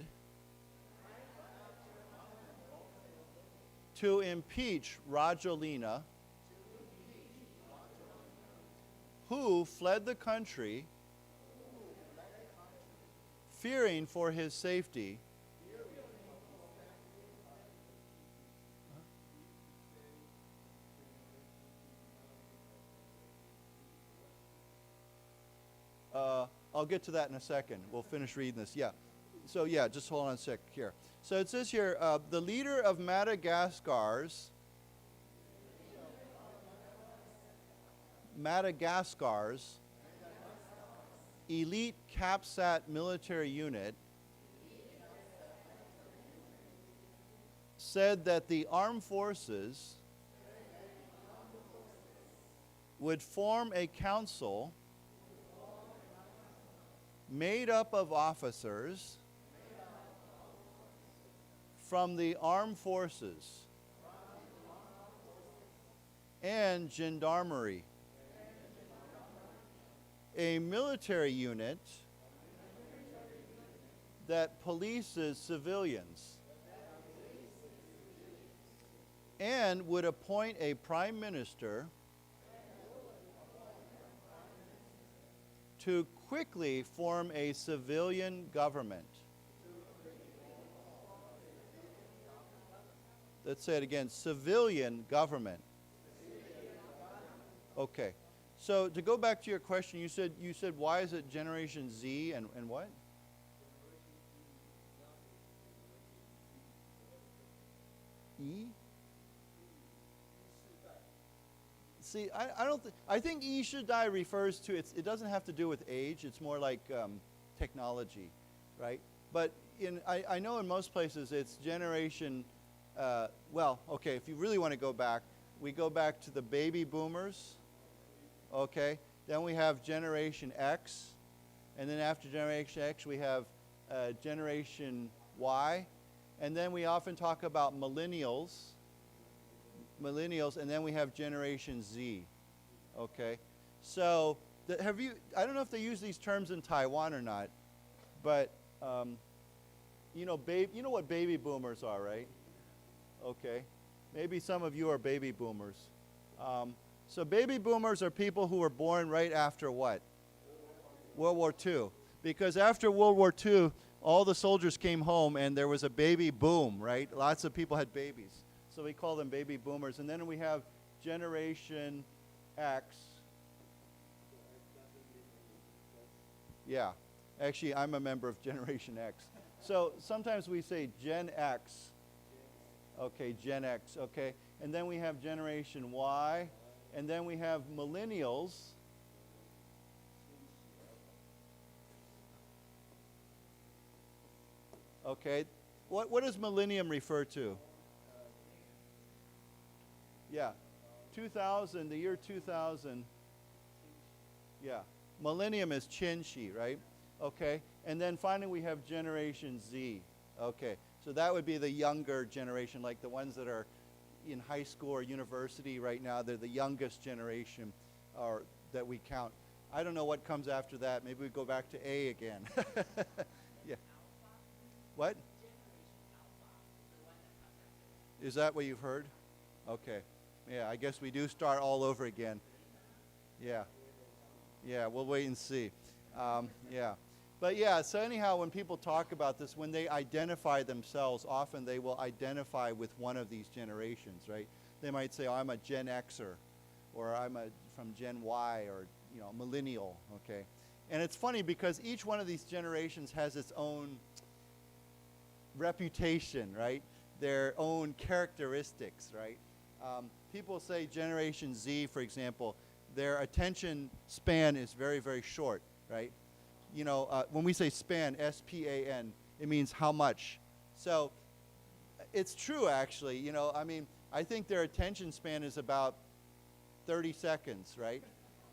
to impeach Rajolina, who fled the country fearing for his safety, I'll get to that in a second. We'll finish reading this. Yeah. So just hold on a sec here. So it says here, the leader of Madagascar's elite CAPSAT military unit said that the armed forces would form a council made up of officers from the armed forces and gendarmerie, a military unit that polices civilians, and would appoint a prime minister to quickly form a civilian government. Let's say it again, civilian government. Okay. So to go back to your question, you said why is it Generation Z and what? E? See, I don't. I think E should die refers to it doesn't have to do with age. It's more like technology, right? But I know in most places it's generation. Well, okay. If you really want to go back, we go back to the baby boomers. Okay. Then we have Generation X, and then after Generation X we have Generation Y, and then we often talk about millennials, and then we have Generation Z. Okay. So I don't know if they use these terms in Taiwan or not, but you know what baby boomers are, right? Okay. Maybe some of you are baby boomers. So baby boomers are people who were born right after what? World War II. Because after World War II, all the soldiers came home and there was a baby boom, right? Lots of people had babies. So we call them baby boomers. And then we have Generation X. Yeah. Actually, I'm a member of Generation X. So sometimes we say Gen X. Okay, Gen X, okay. And then we have Generation Y. And then we have millennials. Okay. What does millennium refer to? Yeah. 2000, the year 2000. Yeah. Millennium is Qianxi, right? Okay. And then finally we have Generation Z. Okay. So that would be the younger generation, like the ones that are in high school or university right now. They're the youngest generation that we count. I don't know what comes after that. Maybe we go back to A again. Yeah. What? Is that what you've heard? Okay. Yeah, I guess we do start all over again. Yeah. Yeah, we'll wait and see. Yeah. But yeah, so anyhow, when people talk about this, when they identify themselves, often they will identify with one of these generations, right? They might say, oh, I'm a Gen Xer, or I'm from Gen Y, or millennial, okay? And it's funny because each one of these generations has its own reputation, right? Their own characteristics, right? People say Generation Z, for example, their attention span is very, very short, right? When we say span, S-P-A-N, it means how much. So it's true, actually. I think their attention span is about 30 seconds, right?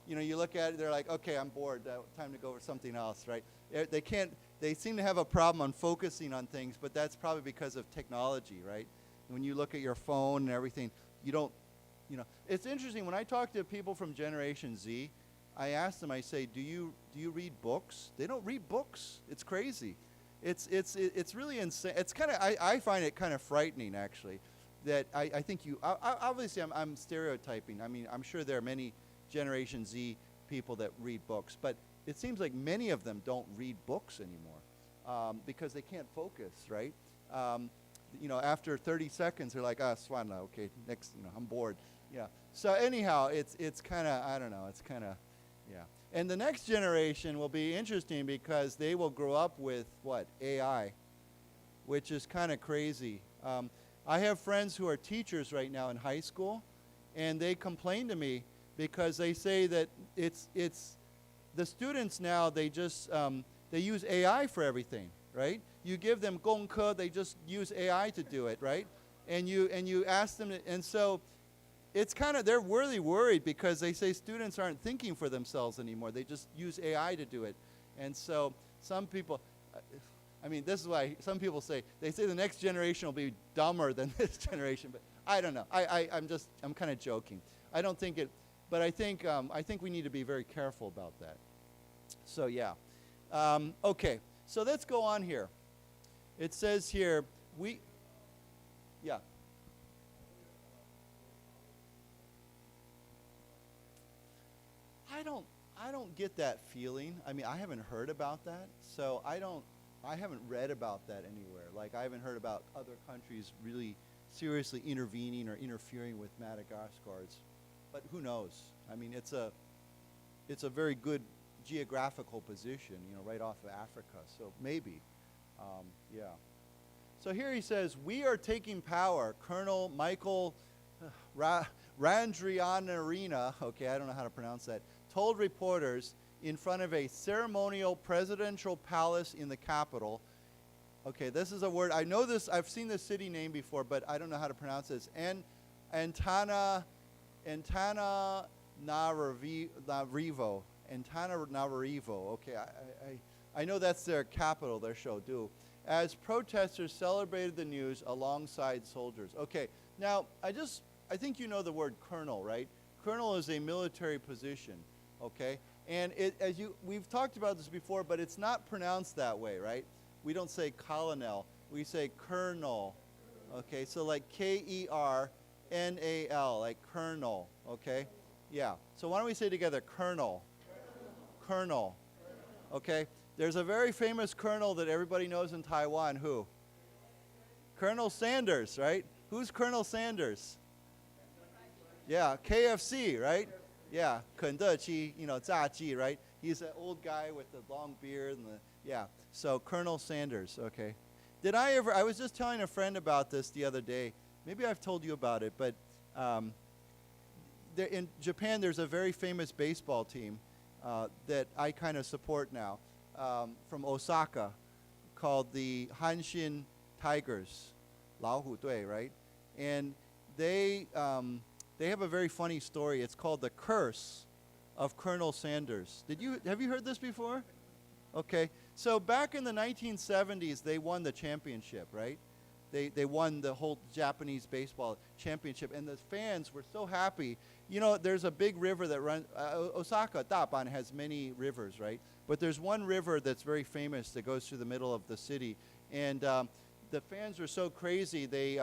You look at it, they're like, okay, I'm bored. Time to go over something else, right? They seem to have a problem on focusing on things, but that's probably because of technology, right? When you look at your phone and everything, it's interesting. When I talk to people from Generation Z, I ask them, I say, do you read books? They don't read books. It's crazy. It's really insane. It's kind of, I find it kind of frightening, actually, that I think obviously I'm stereotyping. I mean, I'm sure there are many Generation Z people that read books, but it seems like many of them don't read books anymore because they can't focus, right? After 30 seconds, they're like, Swana, okay, next, I'm bored. Yeah. So anyhow, it's kind of, I don't know, it's kind of, yeah. And the next generation will be interesting because they will grow up with, what, AI, which is kind of crazy. I have friends who are teachers right now in high school, and they complain to me because they say that it's the students now, they just, they use AI for everything, right? You give them 功课, they just use AI to do it, right? And you ask them, and so it's kind of, they're really worried because they say students aren't thinking for themselves anymore. They just use AI to do it. And so some people, this is why some people say, they say the next generation will be dumber than this generation, but I don't know. I'm kind of joking. I don't think it, but I think we need to be very careful about that. So yeah. Okay, so let's go on here. It says here, yeah. I don't get that feeling. I haven't heard about that, so I haven't read about that anywhere. Like, I haven't heard about other countries really seriously intervening or interfering with Madagascars. But who knows? it's a very good geographical position, you know, right off of Africa. So maybe, yeah. So here he says, we are taking power. Colonel Michael Randrianarina, okay, I don't know how to pronounce that, told reporters in front of a ceremonial presidential palace in the capital. Okay, this is a word, I know this, I've seen this city name before, but I don't know how to pronounce this. Antananarivo. Antananarivo, okay, I know that's their capital, their show, as protesters celebrated the news alongside soldiers. Okay, now, I think you know the word colonel, right? Colonel is a military position, okay? And we've talked about this before, but it's not pronounced that way, right? We don't say colonel, we say colonel, okay? So like K-E-R-N-A-L, like colonel, okay? Yeah, so why don't we say together, colonel, colonel, okay? There's a very famous colonel that everybody knows in Taiwan, who? Colonel Sanders, right? Who's Colonel Sanders? Yeah, KFC, right? Yeah, 肯德基, you know, 炸鸡, right? He's an old guy with the long beard and yeah. So Colonel Sanders, okay. I was just telling a friend about this the other day. Maybe I've told you about it, but in Japan there's a very famous baseball team that I kind of support now from Osaka called the Hanshin Tigers, 老虎队, right? And they have a very funny story. It's called The Curse of Colonel Sanders. Have you heard this before? Okay. So back in the 1970s, they won the championship, right? They won the whole Japanese baseball championship, and the fans were so happy. You know, there's a big river that runs, Osaka, Daban, has many rivers, right? But there's one river that's very famous that goes through the middle of the city. And the fans were so crazy, they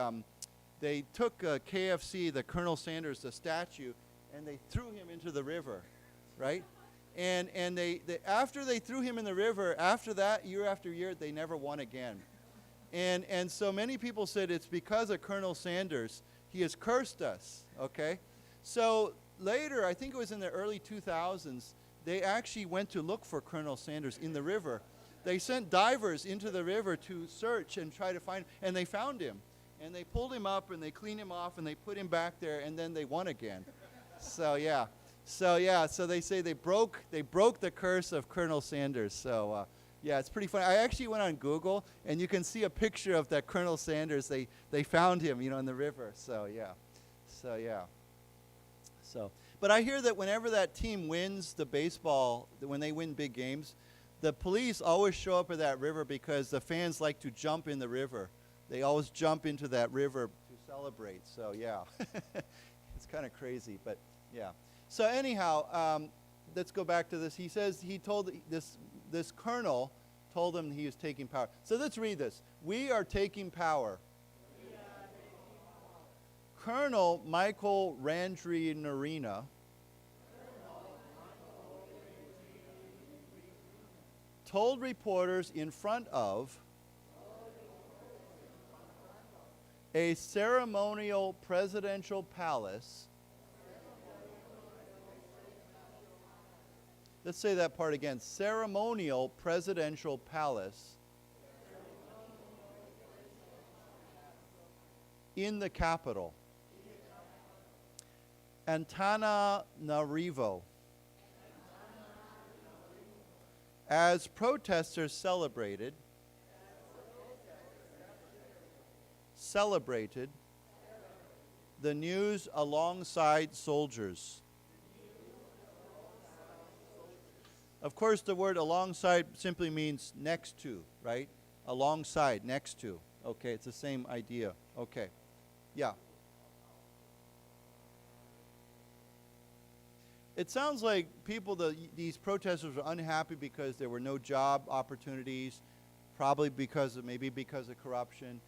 took KFC, the Colonel Sanders, the statue, and they threw him into the river, right? And after they threw him in the river, after that, year after year, they never won again. And so many people said it's because of Colonel Sanders. He has cursed us, okay? So later, I think it was in the early 2000s, they actually went to look for Colonel Sanders in the river. They sent divers into the river to search and try to find, and they found him. And they pulled him up, and they cleaned him off, and they put him back there, and then they won again. So yeah. So they say they broke the curse of Colonel Sanders. So yeah, it's pretty funny. I actually went on Google, and you can see a picture of that Colonel Sanders. They found him, you know, in the river. So yeah. But I hear that whenever that team wins the baseball, when they win big games, the police always show up at that river because the fans like to jump in the river. They always jump into that river to celebrate. So yeah, it's kind of crazy, but yeah. So anyhow, let's go back to this. He says he told this colonel told him he was taking power. So let's read this. We are taking power. Colonel Michael Randrianarina told reporters in front of a ceremonial presidential palace. Let's say that part again. Ceremonial presidential palace in the capital. Antananarivo. As protesters celebrated the news alongside soldiers. Of course, the word alongside simply means next to, right? Alongside, next to. Okay, it's the same idea. Okay, yeah. It sounds like these protesters were unhappy because there were no job opportunities, probably because of corruption,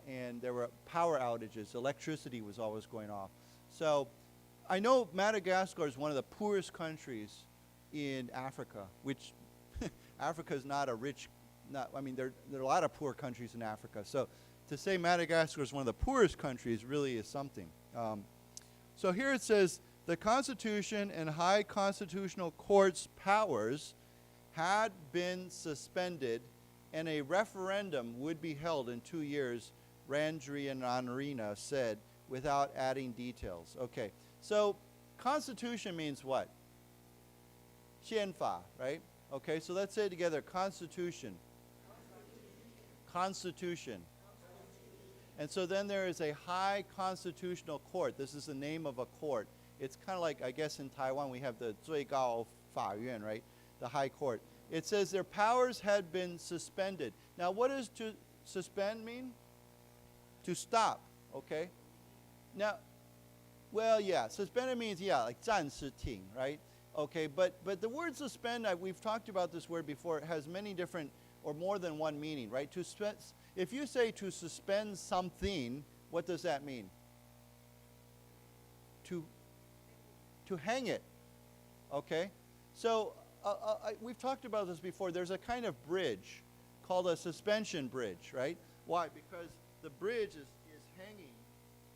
and there were power outages. Electricity was always going off. So I know Madagascar is one of the poorest countries in Africa, which Africa is not a rich, there are a lot of poor countries in Africa. So to say Madagascar is one of the poorest countries really is something. So here it says, the Constitution and high constitutional court's powers had been suspended and a referendum would be held in 2 years, Randrianarina said, without adding details. Okay, so Constitution means what? 宪法, right? Okay, so let's say it together. Constitution. Constitution. And so then there is a high constitutional court. This is the name of a court. It's kind of like, I guess in Taiwan we have the 最高法院, right? The high court. It says their powers had been suspended. Now what does to suspend mean? To stop, okay? Now, well, yeah, suspended means, yeah, like 暂时停, right? Okay, but the word suspend, we've talked about this word before, it has many different or more than one meaning, right? If you say to suspend something, what does that mean? To hang it, okay? So we've talked about this before. There's a kind of bridge called a suspension bridge, right? Why? Because the bridge is hanging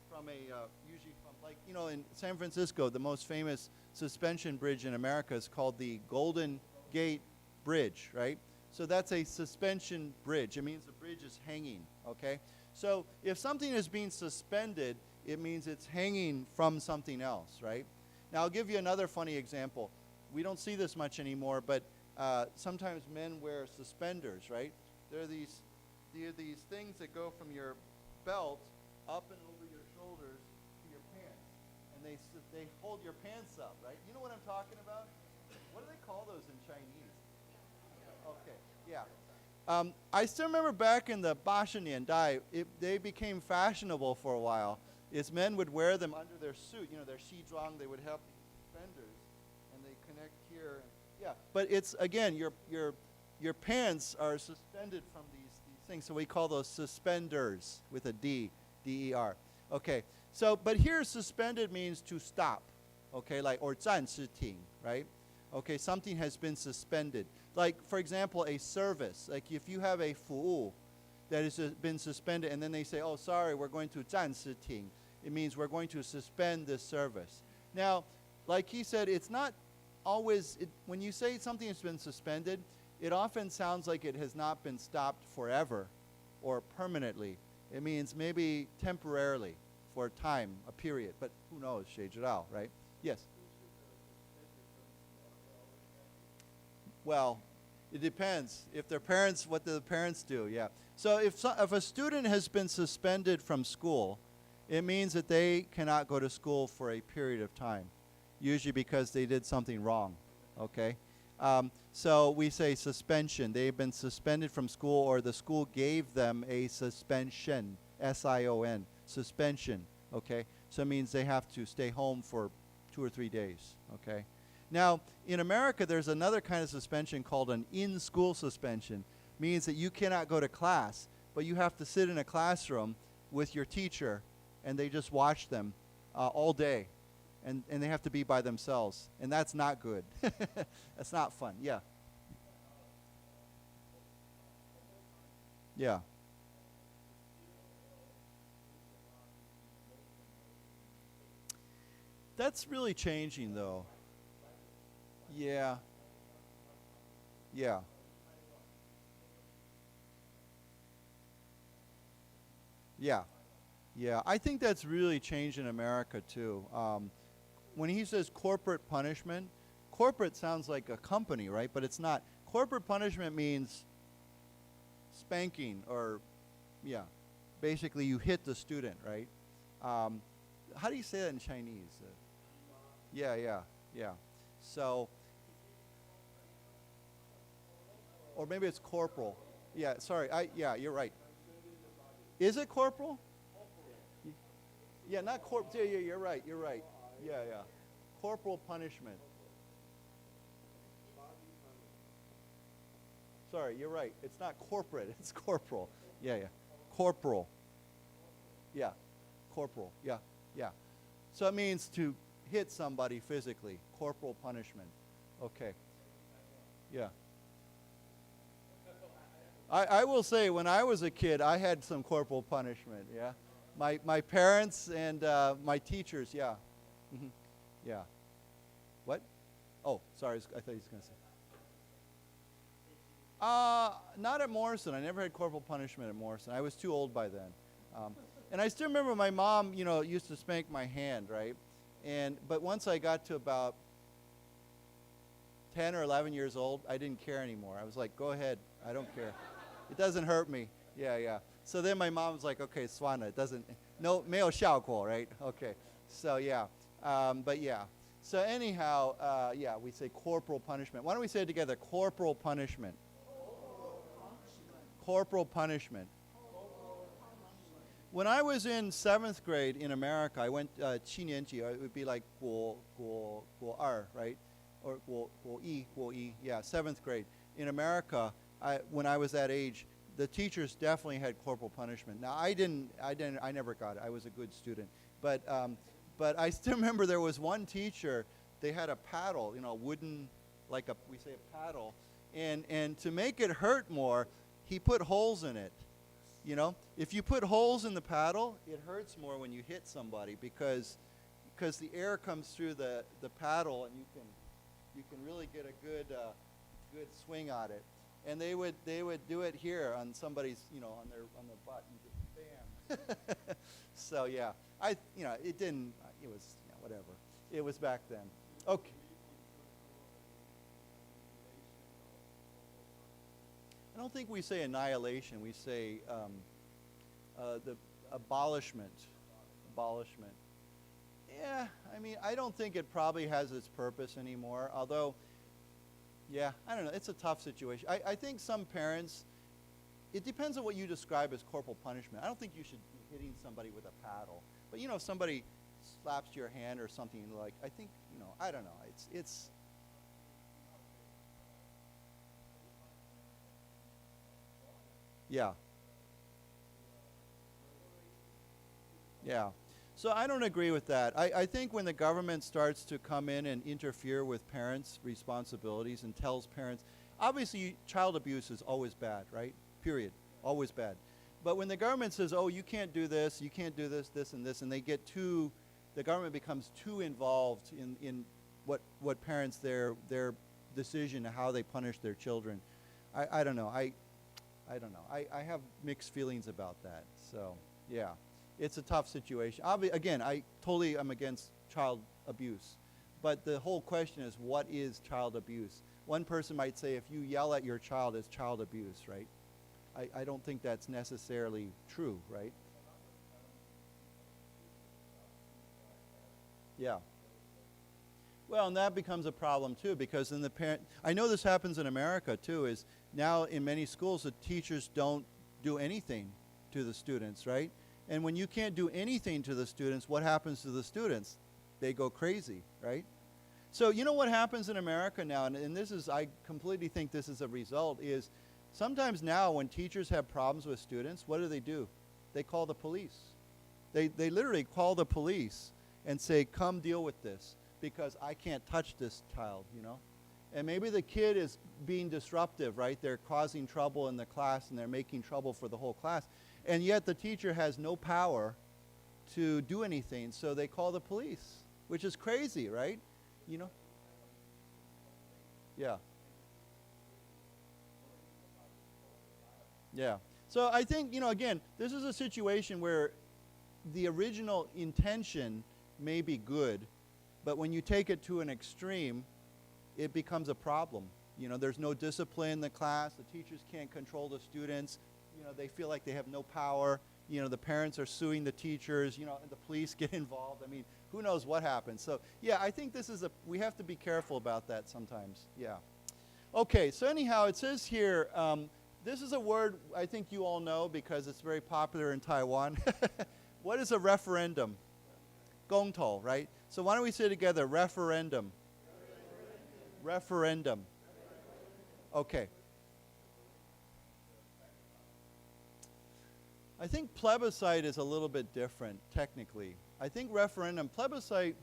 from usually from, like, you know, in San Francisco, the most famous suspension bridge in America is called the Golden Gate Bridge, right? So that's a suspension bridge. It means the bridge is hanging, okay? So if something is being suspended, it means it's hanging from something else, right? Now I'll give you another funny example. We don't see this much anymore, but sometimes men wear suspenders, right? There are these things that go from your belt up and over your shoulders to your pants, and they hold your pants up, right? You know what I'm talking about? What do they call those in Chinese? Okay, yeah. I still remember back in the 80年代, they became fashionable for a while. Is men would wear them under their suit, you know, their 西装, they would have suspenders, and they connect here. Yeah, but it's, again, your pants are suspended from these things, so we call those suspenders with a D, D-E-R. Okay, so, but here suspended means to stop, okay, like, or 暂时停, right? Okay, something has been suspended. Like, for example, a service. Like, if you have a 服务 that has been suspended, and then they say, oh, sorry, we're going to 暂时停. It means we're going to suspend this service. Now, like he said, it's not always, when you say something has been suspended, it often sounds like it has not been stopped forever or permanently. It means maybe temporarily, for a time, a period. But who knows, 谁知道, right? Yes? Well, it depends. If their parents, what do the parents do? Yeah. So if a student has been suspended from school, it means that they cannot go to school for a period of time, usually because they did something wrong, okay? So we say suspension. They've been suspended from school, or the school gave them a suspension, S-I-O-N, suspension, okay? So it means they have to stay home for 2 or 3 days, okay? Now, in America, there's another kind of suspension called an in-school suspension. Means that you cannot go to class, but you have to sit in a classroom with your teacher, and they just watch them all day. And they have to be by themselves. And that's not good. That's not fun. Yeah. Yeah. That's really changing, though. Yeah. Yeah. Yeah. Yeah. I think that's really changed in America, too. When he says corporate punishment, corporate sounds like a company, right? But it's not. Corporate punishment means spanking, or, yeah, basically you hit the student, right? How do you say that in Chinese? Yeah. So, or maybe it's corporal. Yeah, sorry. Yeah, you're right. Is it corporal? Yeah, not corp. Yeah, you're right. Yeah. Corporal punishment. Sorry, you're right. It's not corporate. It's corporal. Yeah. Corporal. Yeah. Corporal. Yeah. So it means to hit somebody physically. Corporal punishment. Okay. Yeah. I will say, when I was a kid, I had some corporal punishment, yeah. My parents and my teachers, yeah. Mm-hmm. Yeah. What? Oh, sorry, I thought he was going to say. Not at Morrison. I never had corporal punishment at Morrison. I was too old by then. And I still remember my mom, used to spank my hand, right? But once I got to about 10 or 11 years old, I didn't care anymore. I was like, go ahead, I don't care. It doesn't hurt me. Yeah. So then my mom was like, okay, Swana, it doesn't, no, 没有效果, right? Okay. So yeah, but yeah. So anyhow, yeah, we say corporal punishment. Why don't we say it together? Corporal punishment. Corporal punishment. When I was in 7th grade in America, I went 七年级, it would be like 国二, right? Or 国一, yeah, 7th grade. In America, when I was that age, the teachers definitely had corporal punishment. Now I never got it. I was a good student. But I still remember there was one teacher, they had a paddle, wooden, we say a paddle. And to make it hurt more, he put holes in it. If you put holes in the paddle, it hurts more when you hit somebody because the air comes through the paddle and you can really get a good swing on it. And they would do it here on somebody's, on their butt and just bam. So yeah, it didn't, it was, whatever. It was back then. Okay. I don't think we say annihilation. We say the abolishment. Abolishment. Yeah, I don't think it probably has its purpose anymore. Although, yeah, I don't know. It's a tough situation. I think some parents, it depends on what you describe as corporal punishment. I don't think you should be hitting somebody with a paddle. But, if somebody slaps your hand or something, I think, I don't know. It's yeah. Yeah. So I don't agree with that. I think when the government starts to come in and interfere with parents' responsibilities and tells parents, obviously child abuse is always bad, right? Period. Always bad. But when the government says, oh, you can't do this, and this, and the government becomes too involved in what parents, their decision, how they punish their children. I don't know. I don't know. I have mixed feelings about that. So, yeah. It's a tough situation. Again, I totally am against child abuse. But the whole question is, what is child abuse? One person might say if you yell at your child, it's child abuse, right? I don't think that's necessarily true, right? Yeah. Well, and that becomes a problem too, because then the parent, I know this happens in America too, is now in many schools the teachers don't do anything to the students, right? And when you can't do anything to the students, what happens to the students? They go crazy, right? So you know what happens in America now, and this is, I completely think this is a result, is sometimes now when teachers have problems with students, what do? They call the police. They literally call the police and say, come deal with this, because I can't touch this child, And maybe the kid is being disruptive, right? They're causing trouble in the class and they're making trouble for the whole class. And yet the teacher has no power to do anything, so they call the police, which is crazy, right? Yeah. Yeah. So I think, again, this is a situation where the original intention may be good, but when you take it to an extreme, it becomes a problem. There's no discipline in the class. The teachers can't control the students. They feel like they have no power. The parents are suing the teachers, and the police get involved. Who knows what happens. So, yeah, I think we have to be careful about that sometimes. Yeah. Okay, so anyhow, it says here, this is a word I think you all know because it's very popular in Taiwan. What is a referendum? 公投, right? So why don't we say together, referendum. Referendum. Okay. I think plebiscite is a little bit different, technically. I think referendum, plebiscite,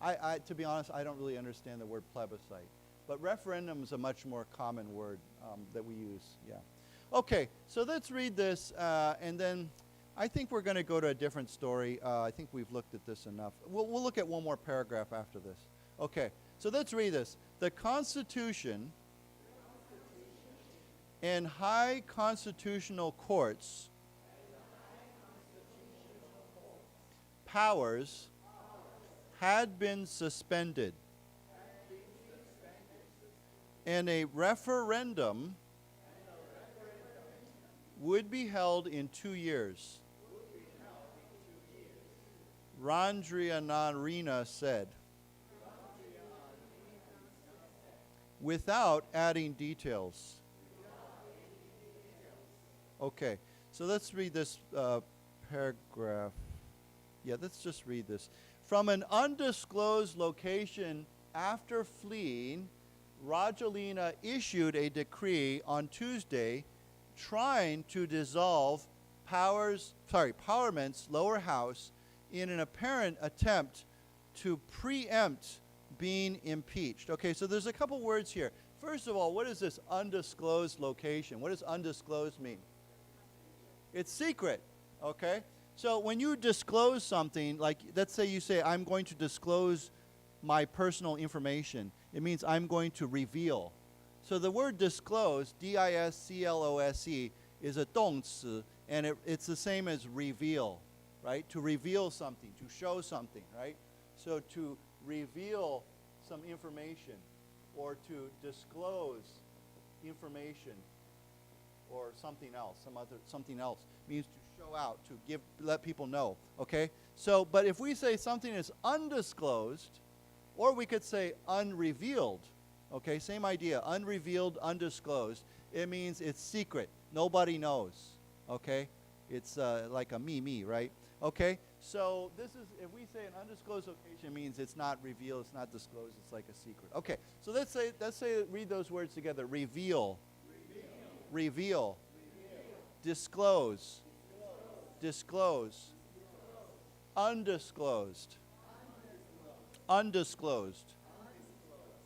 to be honest, I don't really understand the word plebiscite. But referendum is a much more common word that we use, yeah. Okay, so let's read this, and then I think we're going to go to a different story. I think we've looked at this enough. We'll look at one more paragraph after this. Okay, so let's read this. The Constitution and high constitutional courts powers had been suspended, and a referendum would be held in 2 years. Randrianarina said, without adding details. Okay, so let's read this paragraph. Yeah, let's just read this. From an undisclosed location after fleeing, Rajalina issued a decree on Tuesday trying to dissolve Parliament's lower house in an apparent attempt to preempt being impeached. Okay, so there's a couple words here. First of all, what is this undisclosed location? What does undisclosed mean? It's secret, okay? So when you disclose something, like let's say you say, I'm going to disclose my personal information, it means I'm going to reveal. So the word disclose, D-I-S-C-L-O-S-E, is a 动词, and it's the same as reveal, right? To reveal something, to show something, right? So to reveal some information or to disclose information or something else, something else means to show out, to let people know, okay? So, but if we say something is undisclosed, or we could say unrevealed, okay, same idea, unrevealed, undisclosed, it means it's secret, nobody knows, okay? It's like a me, right? Okay, so this is, if we say an undisclosed location, it means it's not revealed, it's not disclosed, it's like a secret. Okay, so let's say, read those words together. Reveal. Reveal. Disclose. Disclose. Undisclosed. Undisclosed.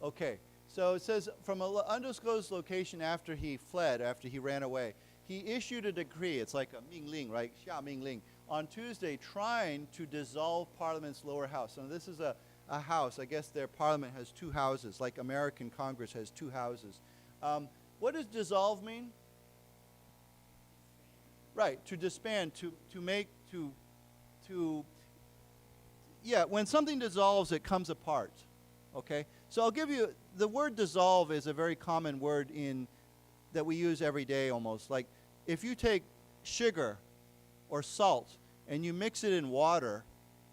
Okay, so it says from an undisclosed location after he fled, after he ran away, he issued a decree. It's like a 命令, right? 下命令. On Tuesday, trying to dissolve Parliament's lower house. So this is a house. I guess their Parliament has 2 houses, like American Congress has 2 houses. What does dissolve mean? Right, to disband, yeah, when something dissolves, it comes apart, okay? So I'll give you, the word dissolve is a very common word that we use every day almost. Like if you take sugar or salt and you mix it in water,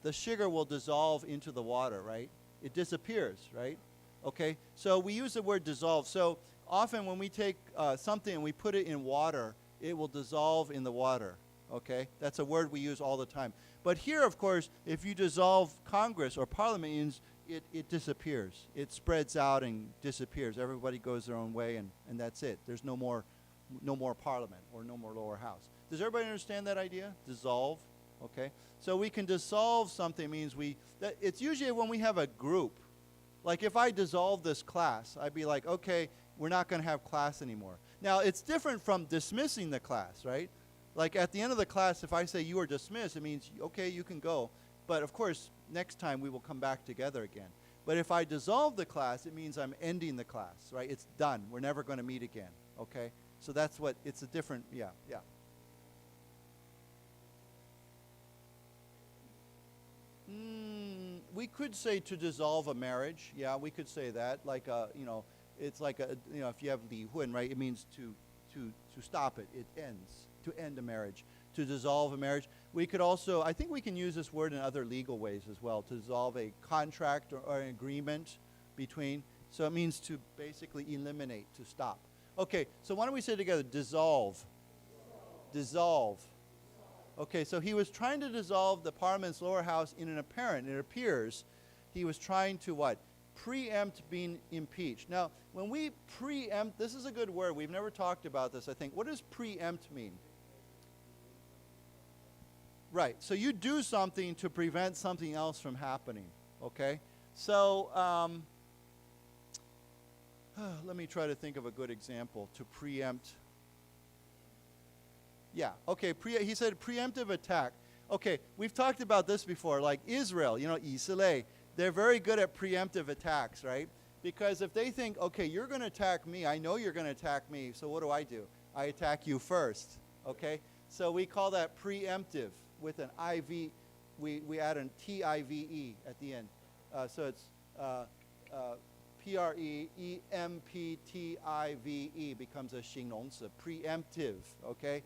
the sugar will dissolve into the water, right? It disappears, right? Okay, so we use the word dissolve. So often when we take something and we put it in water, it will dissolve in the water, okay? That's a word we use all the time. But here, of course, if you dissolve Congress or Parliament, it means it disappears. It spreads out and disappears. Everybody goes their own way, and that's it. There's no more Parliament or no more lower house. Does everybody understand that idea? Dissolve, okay? So we can dissolve something means it's usually when we have a group. Like if I dissolve this class, I'd be like, okay, we're not going to have class anymore. Now, it's different from dismissing the class, right? Like at the end of the class, if I say you are dismissed, it means, okay, you can go. But of course, next time we will come back together again. But if I dissolve the class, it means I'm ending the class, right? It's done. We're never going to meet again, okay? So that's what, it's a different, yeah. We could say to dissolve a marriage. Yeah, we could say that. Like, it's like, if you have li hun, right? It means to stop it. It ends. To end a marriage. To dissolve a marriage. We could also, I think we can use this word in other legal ways as well. To dissolve a contract or an agreement between. So it means to basically eliminate, to stop. Okay, so why don't we say together, dissolve. Dissolve. Okay, so he was trying to dissolve the Parliament's lower house in an apparent, it appears, he was trying to what? Preempt being impeached. Now, when we preempt, this is a good word. We've never talked about this, I think. What does preempt mean? Right, so you do something to prevent something else from happening, okay? So, let me try to think of a good example to preempt. Yeah, okay, he said preemptive attack. Okay, we've talked about this before, like Israel,以色列, they're very good at preemptive attacks, right? Because if they think, okay, you're going to attack me, I know you're going to attack me, so what do? I attack you first, okay? So we call that preemptive with an IV. We add an TIVE at the end. So it's PREEMPTIVE becomes a 形容词, preemptive, okay?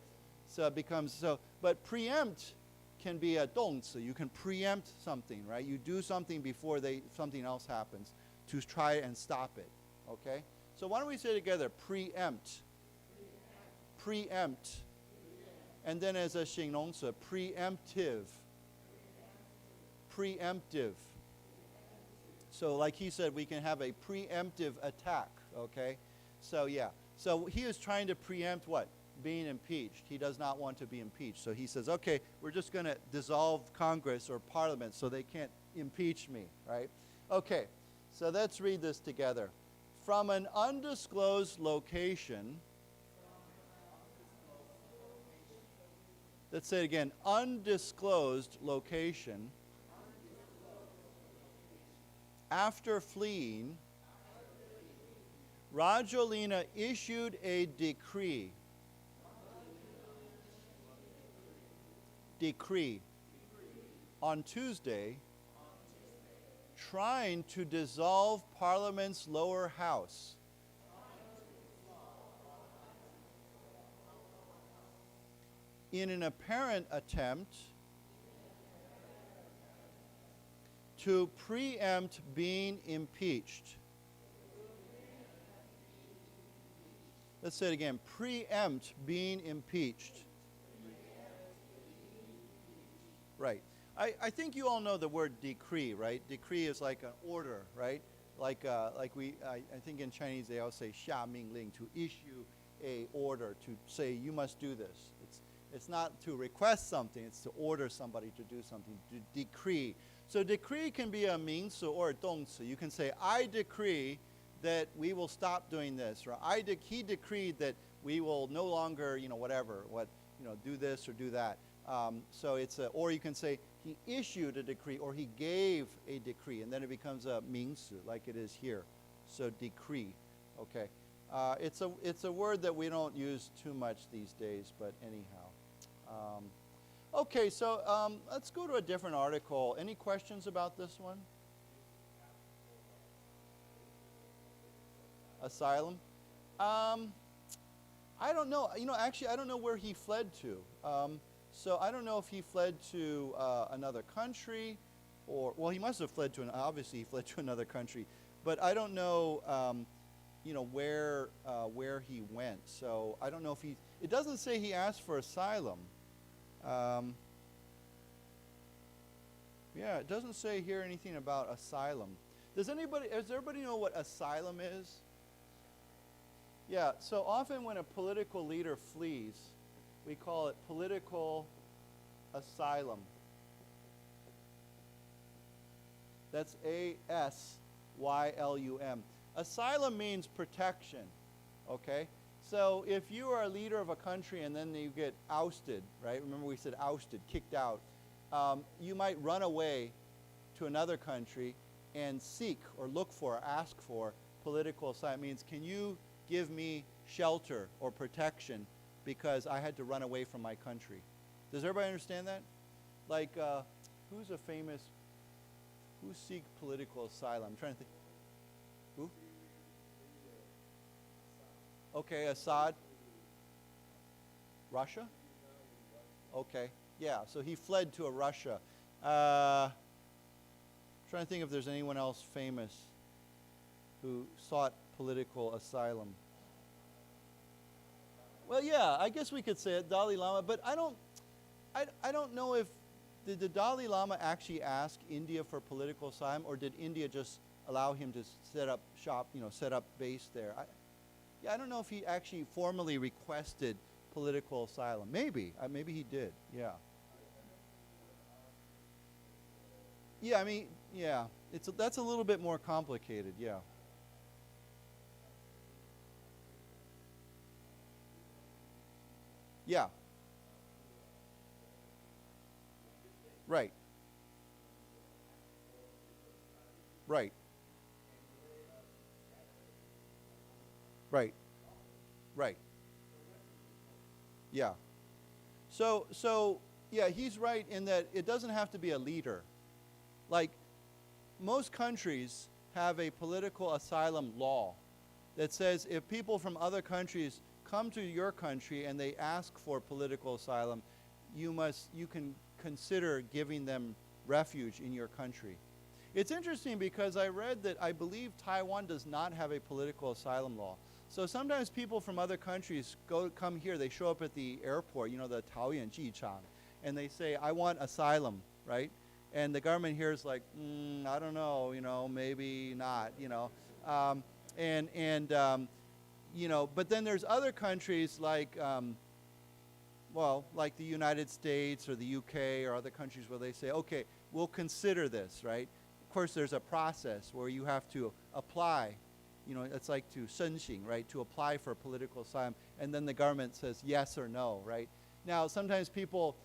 So it becomes, but preempt can be a 动词. You can preempt something, right? You do something before something else happens to try and stop it, okay? So why don't we say together, preempt. Preempt. And then as a 形容词, preemptive. Preemptive. So like he said, we can have a preemptive attack, okay? So yeah. So he is trying to preempt what? Being impeached. He does not want to be impeached. So he says, okay, we're just going to dissolve Congress or Parliament so they can't impeach me, right? Okay, so let's read this together. From an undisclosed location, let's say it again, undisclosed location, after fleeing, Rajolina issued a decree on Tuesday trying to dissolve Parliament's lower house. In an apparent attempt to preempt being impeached. Let's say it again. Preempt being impeached. Right. I think you all know the word decree, right? Decree is like an order, right? I think in Chinese they all say 下命令, to issue a order, to say you must do this. It's not to request something, it's to order somebody to do something, to decree. So decree can be a 名词 or a 动词. You can say, I decree that we will stop doing this, or he decreed that we will no longer, do this or do that. So it's or you can say, he issued a decree, or he gave a decree, and then it becomes a 名词, like it is here. So decree, okay. It's a word that we don't use too much these days, but anyhow. Okay, so let's go to a different article. Any questions about this one? Asylum? I don't know. Actually, I don't know where he fled to. So I don't know if he fled to another country, well, he must have fled to, obviously he fled to another country, but I don't know, where he went. So I don't know if it doesn't say he asked for asylum. Yeah, it doesn't say here anything about asylum. Does everybody know what asylum is? Yeah, so often when a political leader flees, we call it political asylum. That's ASYLUM. Asylum means protection, okay? So if you are a leader of a country and then you get ousted, right? Remember we said ousted, kicked out. You might run away to another country and seek or look for or ask for political asylum. It means, can you give me shelter or protection because I had to run away from my country? Does everybody understand that? Like, who seek political asylum? I'm trying to think. Who? Okay, Assad. Russia? Okay, yeah, so he fled to Russia. Trying to think if there's anyone else famous who sought political asylum. Well, yeah, I guess we could say it, Dalai Lama, but I don't know if, did the Dalai Lama actually ask India for political asylum, or did India just allow him to set up shop, set up base there? I don't know if he actually formally requested political asylum. Maybe he did, yeah. Yeah, I mean, yeah, that's a little bit more complicated, yeah. Yeah, Right. Right. Right. Right. Yeah. So yeah, he's right in that it doesn't have to be a leader. Like, most countries have a political asylum law that says if people from other countries come to your country and they ask for political asylum, you can consider giving them refuge in your country. It's interesting because I read that I believe Taiwan does not have a political asylum law. So sometimes people from other countries come here, they show up at the airport, the Taoyuan Jichang, and they say, I want asylum, right? And the government here is like, I don't know, maybe not, but then there's other countries like, like the United States or the UK or other countries where they say, okay, we'll consider this, right? Of course, there's a process where you have to apply, it's like to 申请, right? To apply for political asylum, and then the government says yes or no, right? Now, sometimes people,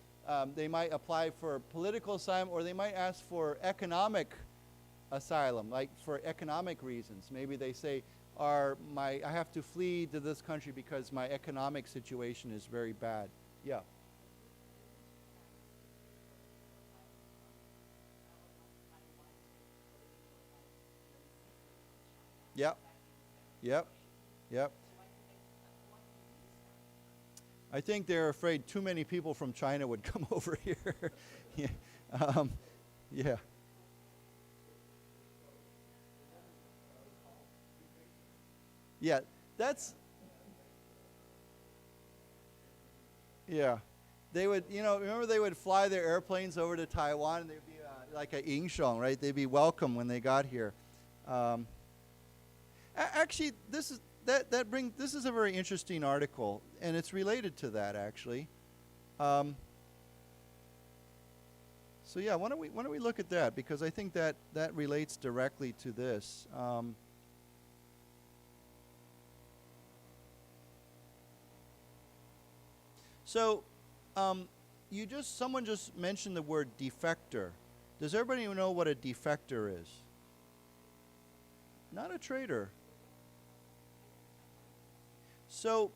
they might apply for political asylum, or they might ask for economic asylum, like for economic reasons. Maybe they say, I have to flee to this country because my economic situation is very bad. Yeah. Yep. Yep. Yep. I think they're afraid too many people from China would come over here. Yeah. Yeah. Yeah, yeah. They would, remember they would fly their airplanes over to Taiwan, and they'd be like a Yingsheng, right? They'd be welcome when they got here. Actually, this is a very interesting article, and it's related to that actually. So yeah, why don't we look at that, because I think that relates directly to this. So, someone just mentioned the word defector. Does everybody know what a defector is? Not a traitor. So,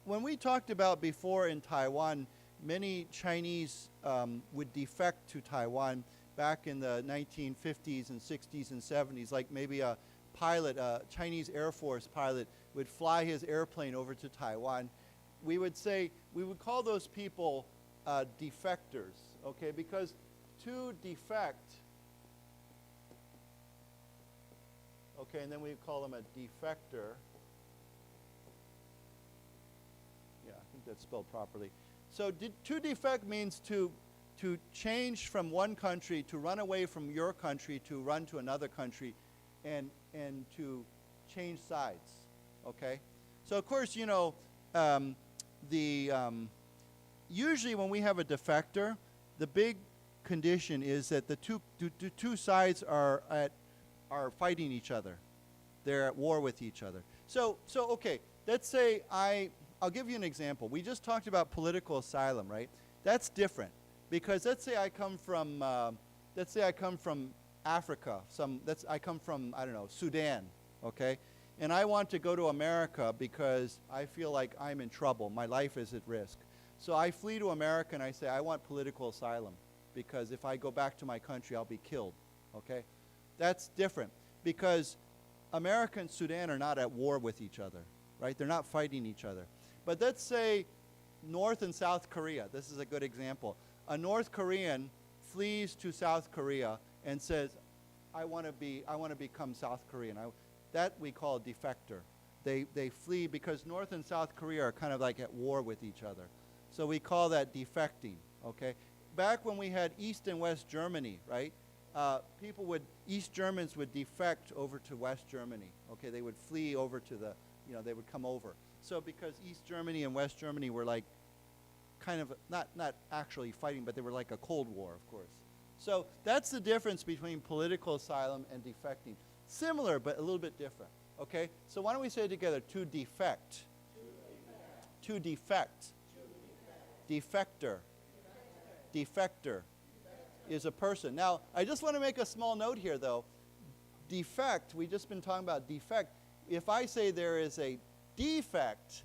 when we talked about before in Taiwan, many Chinese would defect to Taiwan back in the 1950s and 60s and 70s, like maybe a pilot, a Chinese Air Force pilot, would fly his airplane over to Taiwan. We would call those people defectors, okay? Because to defect, okay, and then we call them a defector. Yeah, I think that's spelled properly. So to defect means to change from one country, to run away from your country, to run to another country, and to change sides, okay? So of course, usually when we have a defector, the big condition is that the two sides are fighting each other. They're at war with each other. So okay, let's say I'll give you an example. We just talked about political asylum, right? That's different, because let's say I come from Africa. I come from, I don't know, Sudan, okay? And I want to go to America because I feel like I'm in trouble. My life is at risk. So I flee to America and I say, I want political asylum, because if I go back to my country, I'll be killed, okay? That's different, because America and Sudan are not at war with each other, right? They're not fighting each other. But let's say North and South Korea. This is a good example. A North Korean flees to South Korea and says, I want to become South Korean. That we call a defector. They flee because North and South Korea are kind of like at war with each other. So we call that defecting, okay? Back when we had East and West Germany, right? East Germans would defect over to West Germany, okay? They would flee over to they would come over. So because East Germany and West Germany were like kind of, not actually fighting, but they were like a Cold War, of course. So that's the difference between political asylum and defecting. Similar, but a little bit different, okay? So why don't we say it together, to defect. To defect. Defector. Defector. is a person. Now, I just want to make a small note here, though. Defect, we've just been talking about defect. If I say there is a defect,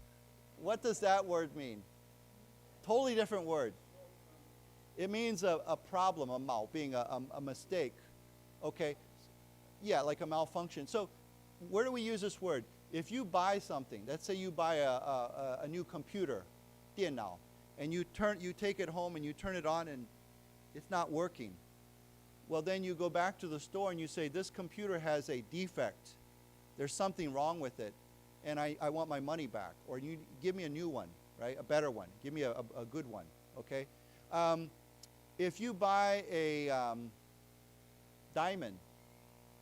what does that word mean? Totally different word. It means a problem, a 毛病, a mistake. Okay? Yeah, like a malfunction. So, where do we use this word? If you buy something, let's say you buy a new computer, 电脑, and you take it home and you turn it on and it's not working. Well, then you go back to the store and you say, this computer has a defect. There's something wrong with it, and I want my money back. Or you give me a new one, right? A better one. Give me a good one, okay? If you buy a diamond,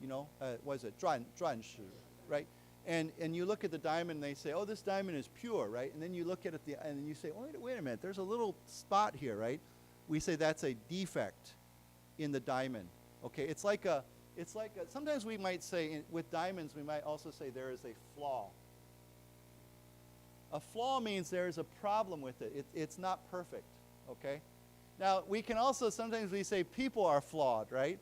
you know, what is it? 钻石, right? And you look at the diamond and they say, oh, this diamond is pure, right? And then you look at it and you say, oh, wait a minute, there's a little spot here, right? We say that's a defect in the diamond. Okay, it's like a sometimes we might say, with diamonds, we might also say there is a flaw. A flaw means there is a problem with it. It's not perfect, okay? Now, we can also, sometimes we say people are flawed, right?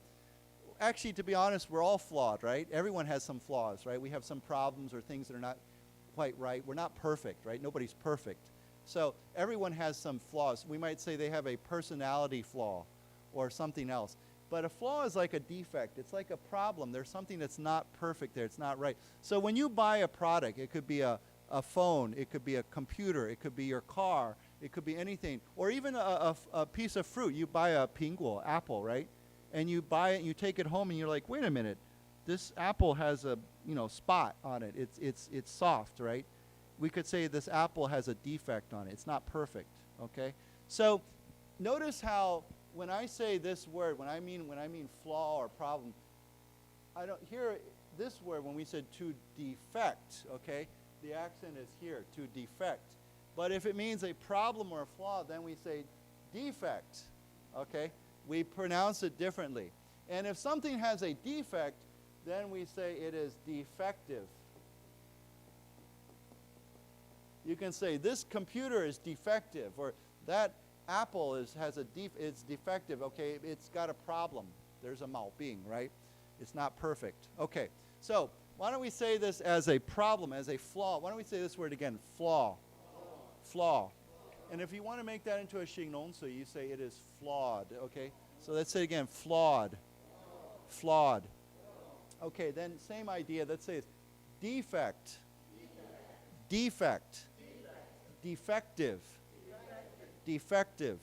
Actually, to be honest, we're all flawed, right? Everyone has some flaws, right? We have some problems or things that are not quite right. We're not perfect, right? Nobody's perfect. So everyone has some flaws. We might say they have a personality flaw or something else. But a flaw is like a defect. It's like a problem. There's something that's not perfect there. It's not right. So when you buy a product, it could be a phone, it could be a computer, it could be your car, it could be anything, or even a piece of fruit. You buy a 苹果, apple, right? And you buy it and you take it home and you're like, wait a minute, this apple has a spot on it. It's soft, right? We could say this apple has a defect on it. It's not perfect, okay? So notice how when I say this word, when I mean flaw or problem, I don't hear this word when we said to defect, okay? The accent is here, to defect. But if it means a problem or a flaw, then we say defect, okay? We pronounce it differently. And if something has a defect, then we say it is defective. You can say this computer is defective, or that apple is defective. Okay, it's got a problem. There's a 毛病, right? It's not perfect. Okay, so why don't we say this as a problem, as a flaw? Why don't we say this word again? Flaw. Flaw. And if you want to make that into a 形容词, you say it is flawed. Okay, so let's say it again. Flawed. Flawed. Okay, then same idea. Let's say it's defect. Defect. Defective. Defective.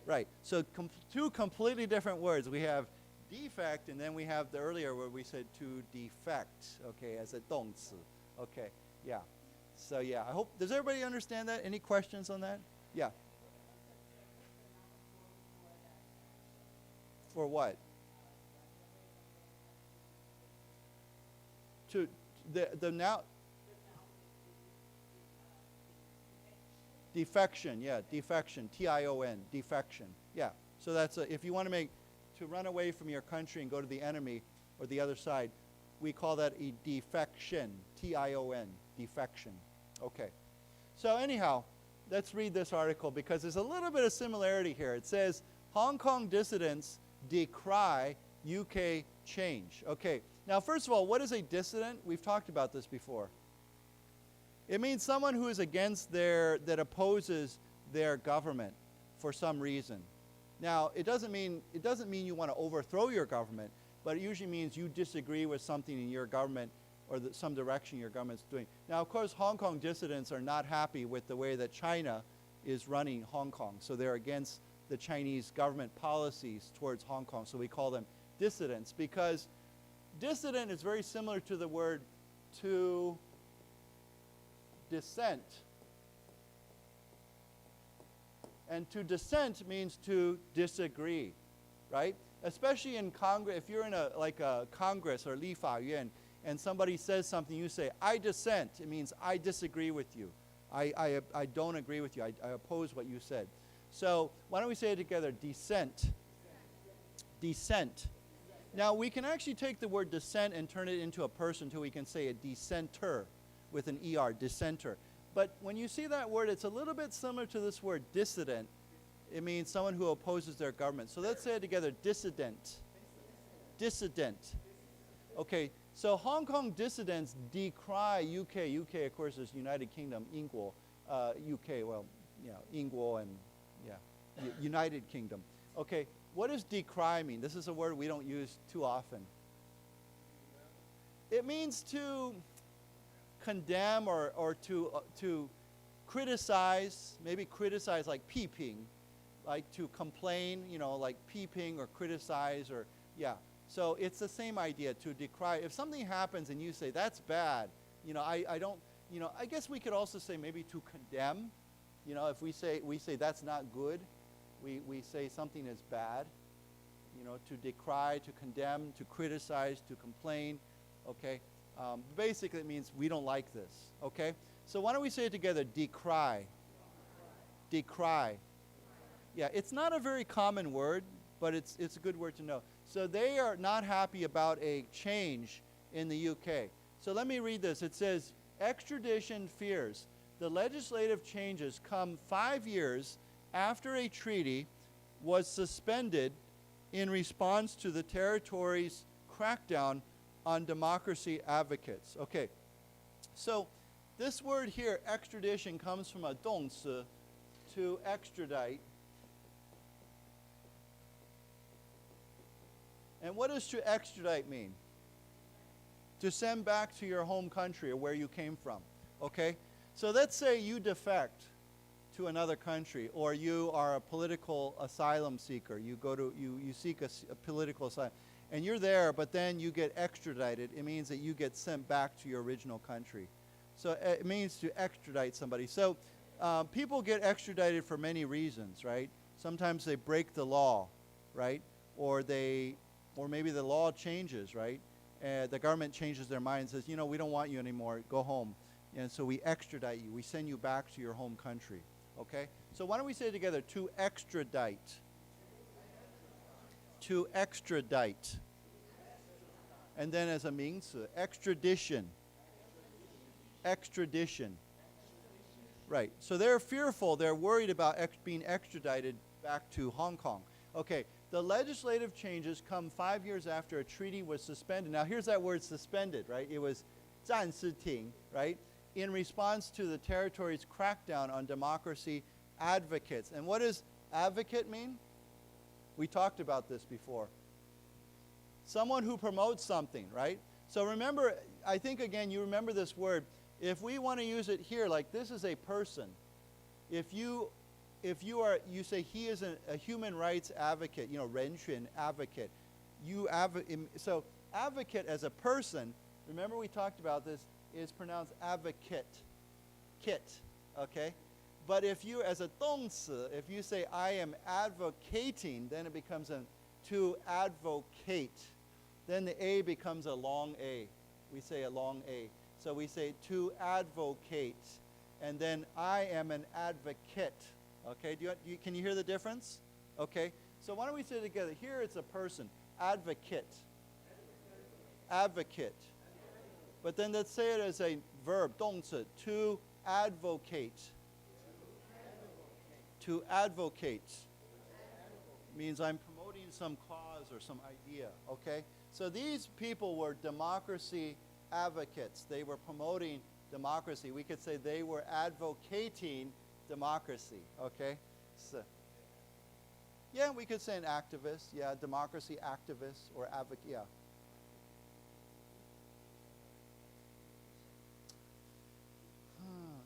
Right. So two completely different words. We have defect, and then we have the earlier where we said to defect, okay, as a 动词. Okay, yeah. So yeah, I hope, does everybody understand that? Any questions on that? Yeah. For what? To the now defection, yeah, defection, T-I-O-N, defection, yeah. So that's if you want to run away from your country and go to the enemy or the other side, we call that a defection, T-I-O-N, defection. Okay. So anyhow, let's read this article because there's a little bit of similarity here. It says, Hong Kong dissidents decry UK change. Okay. Now, first of all, what is a dissident? We've talked about this before. It means someone who is against that opposes their government for some reason. Now, it doesn't mean you want to overthrow your government, but it usually means you disagree with something in your government or some direction your government's doing. Now, of course, Hong Kong dissidents are not happy with the way that China is running Hong Kong. So they're against the Chinese government policies towards Hong Kong. So we call them dissidents because dissident is very similar to the word to dissent. And to dissent means to disagree, right? Especially in Congress, if you're in a Congress or 立法院 and somebody says something, you say, I dissent. It means I disagree with you. I don't agree with you. I oppose what you said. So why don't we say it together? Dissent. Dissent. Now we can actually take the word dissent and turn it into a person too. We can say a dissenter with an ER, dissenter. But when you see that word, it's a little bit similar to this word dissident. It means someone who opposes their government. So let's say it together, dissident. Dissident. Okay, so Hong Kong dissidents decry UK. UK, of course, is United Kingdom, 英国, UK, well, yeah, 英国 and, yeah, United Kingdom. Okay, what does decry mean? This is a word we don't use too often. It means to condemn or to criticize, maybe criticize like 批评, like to complain, you know, like 批评 or criticize or, yeah. So it's the same idea, to decry. If something happens and you say, that's bad, you know, I don't, you know, I guess we could also say maybe to condemn. You know, if we say that's not good, we say something is bad. You know, to decry, to condemn, to criticize, to complain, okay? Basically it means we don't like this, okay? So why don't we say it together, decry. Decry. Yeah, it's not a very common word, but it's a good word to know. So they are not happy about a change in the UK. So let me read this. It says, extradition fears. The legislative changes come 5 years after a treaty was suspended in response to the territory's crackdown on democracy advocates. Okay, so this word here, extradition, comes from a 动词, to extradite. And what does to extradite mean? To send back to your home country or where you came from, okay? So let's say you defect to another country, or you are a political asylum seeker. You go to, you seek a political asylum, and you're there, but then you get extradited. It means that you get sent back to your original country. So it means to extradite somebody. So people get extradited for many reasons, right? Sometimes they break the law, right? Or maybe the law changes, right? The government changes their mind and says, you know, we don't want you anymore, go home. And so we extradite you, we send you back to your home country, okay? So why don't we say it together, to extradite. To extradite. And then as a 名词, extradition. Extradition. Right, so they're fearful, they're worried about being extradited back to Hong Kong. Okay, the legislative changes come 5 years after a treaty was suspended. Now here's that word suspended, right? It was 暂时停, right? In response to the territory's crackdown on democracy advocates. And what does advocate mean? We talked about this before. Someone who promotes something, right? So remember, I think again, you remember this word. If we want to use it here, like this is a person. If you say he is a human rights advocate, you know, 人权 advocate. So advocate as a person, remember we talked about this, is pronounced advocate, kit, okay? But if you, as a 动词, if you say I am advocating, then it becomes to advocate. Then the A becomes a long A. We say a long A. So we say to advocate. And then I am an advocate. Okay, can you hear the difference? Okay, so why don't we say it together? Here it's a person, advocate. Advocate. But then let's say it as a verb, 动词, to advocate. To advocate means I'm promoting some cause or some idea, okay? So these people were democracy advocates. They were promoting democracy. We could say they were advocating democracy, okay? So, yeah, we could say an activist, yeah, democracy activist or advocate, yeah.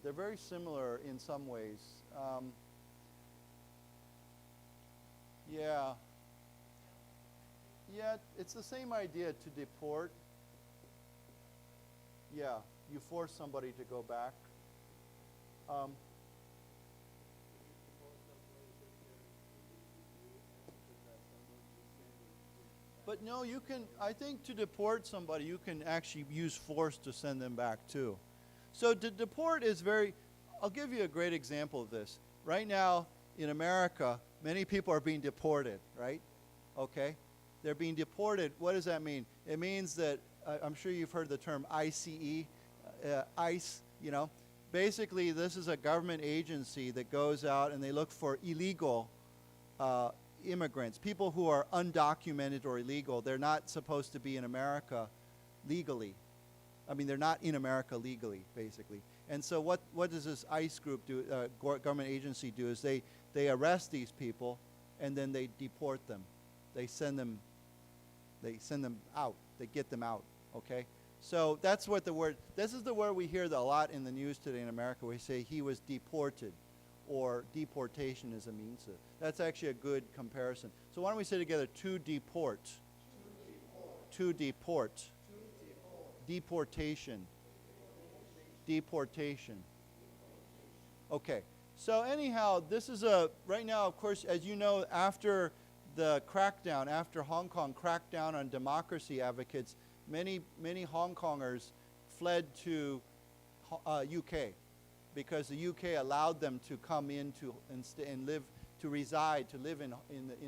They're very similar in some ways. Yeah, it's the same idea, to deport. Yeah, you force somebody to go back. But no, you can, I think to deport somebody, you can actually use force to send them back too. So to deport is I'll give you a great example of this. Right now in America, many people are being deported, right? Okay? They're being deported. What does that mean? It means that, I'm sure you've heard the term ICE, ICE, you know. Basically, this is a government agency that goes out and they look for illegal immigrants, people who are undocumented or illegal. They're not supposed to be in America legally. I mean, they're not in America legally, basically. And so what does this ICE group do, government agency do, is they arrest these people and then they deport them. They send them out. They get them out, okay? So that's what the word, this is the word we hear a lot in the news today in America. We say he was deported, or deportation is a means. That's actually a good comparison. So why don't we say together, to deport. To deport. Deportation. Deportation. Okay. So anyhow, this is right now, of course, as you know, after the crackdown, after Hong Kong cracked down on democracy advocates, many Hong Kongers fled to UK because the UK allowed them to come in and live, to reside, to live in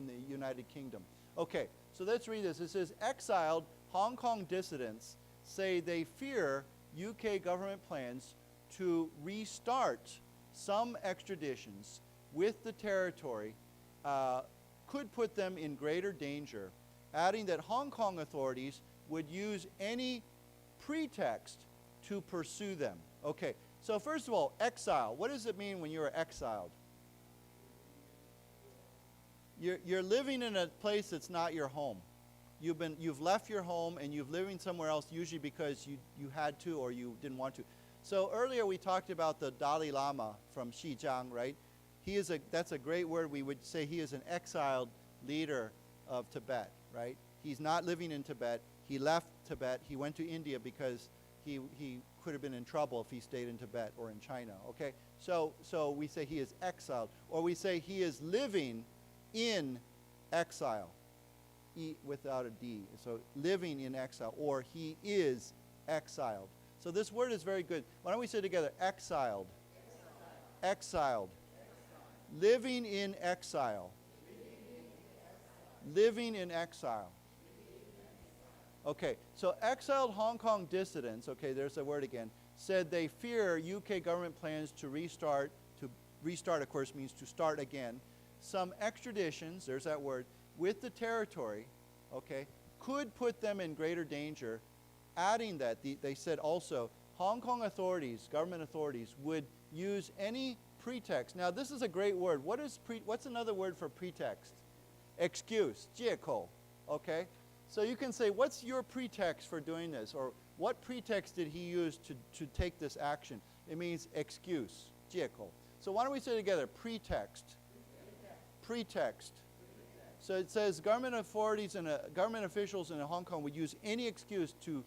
the United Kingdom. Okay, so let's read this. It says, exiled Hong Kong dissidents say they fear UK government plans to restart some extraditions with the territory could put them in greater danger, adding that Hong Kong authorities would use any pretext to pursue them. Okay, so first of all, exile. What does it mean when you are exiled? You're living in a place that's not your home. You've left your home and you're living somewhere else, usually because you had to or you didn't want to. So earlier we talked about the Dalai Lama from Xinjiang, right? That's a great word. We would say he is an exiled leader of Tibet, right? He's not living in Tibet. He left Tibet. He went to India because he could have been in trouble if he stayed in Tibet or in China, okay? So we say he is exiled, or we say he is living in exile, without a D. So living in exile, or he is exiled. So this word is very good. Why don't we say together, exiled. Exiled. Living in exile. Living in exile. Okay, so exiled Hong Kong dissidents, okay, there's the word again, said they fear UK government plans to restart, of course, means to start again, some extraditions, there's that word, with the territory, okay, could put them in greater danger, adding that they said also Hong Kong authorities, government authorities, would use any pretext. Now this is a great word. What's another word for pretext? Excuse, 借口, okay? So you can say, what's your pretext for doing this? Or what pretext did he use to take this action? It means excuse, 借口. So why don't we say together, pretext. Pretext. So it says government authorities and government officials in Hong Kong would use any excuse to,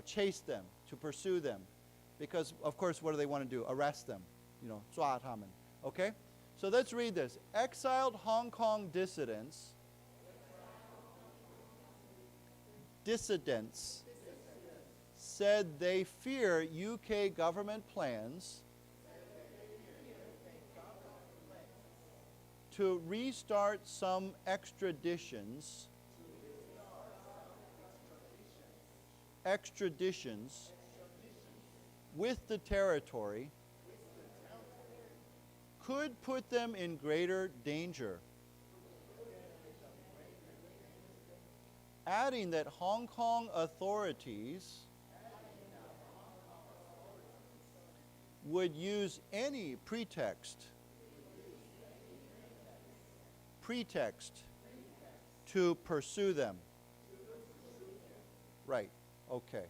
chase them, to pursue them. Because, of course, what do they want to do? Arrest them. 抓他们. Okay? So let's read this. Exiled Hong Kong dissidents said they fear UK government plans to restart some extraditions with the territory could put them in greater danger, adding that Hong Kong authorities would use any pretext to pursue them. Right, okay.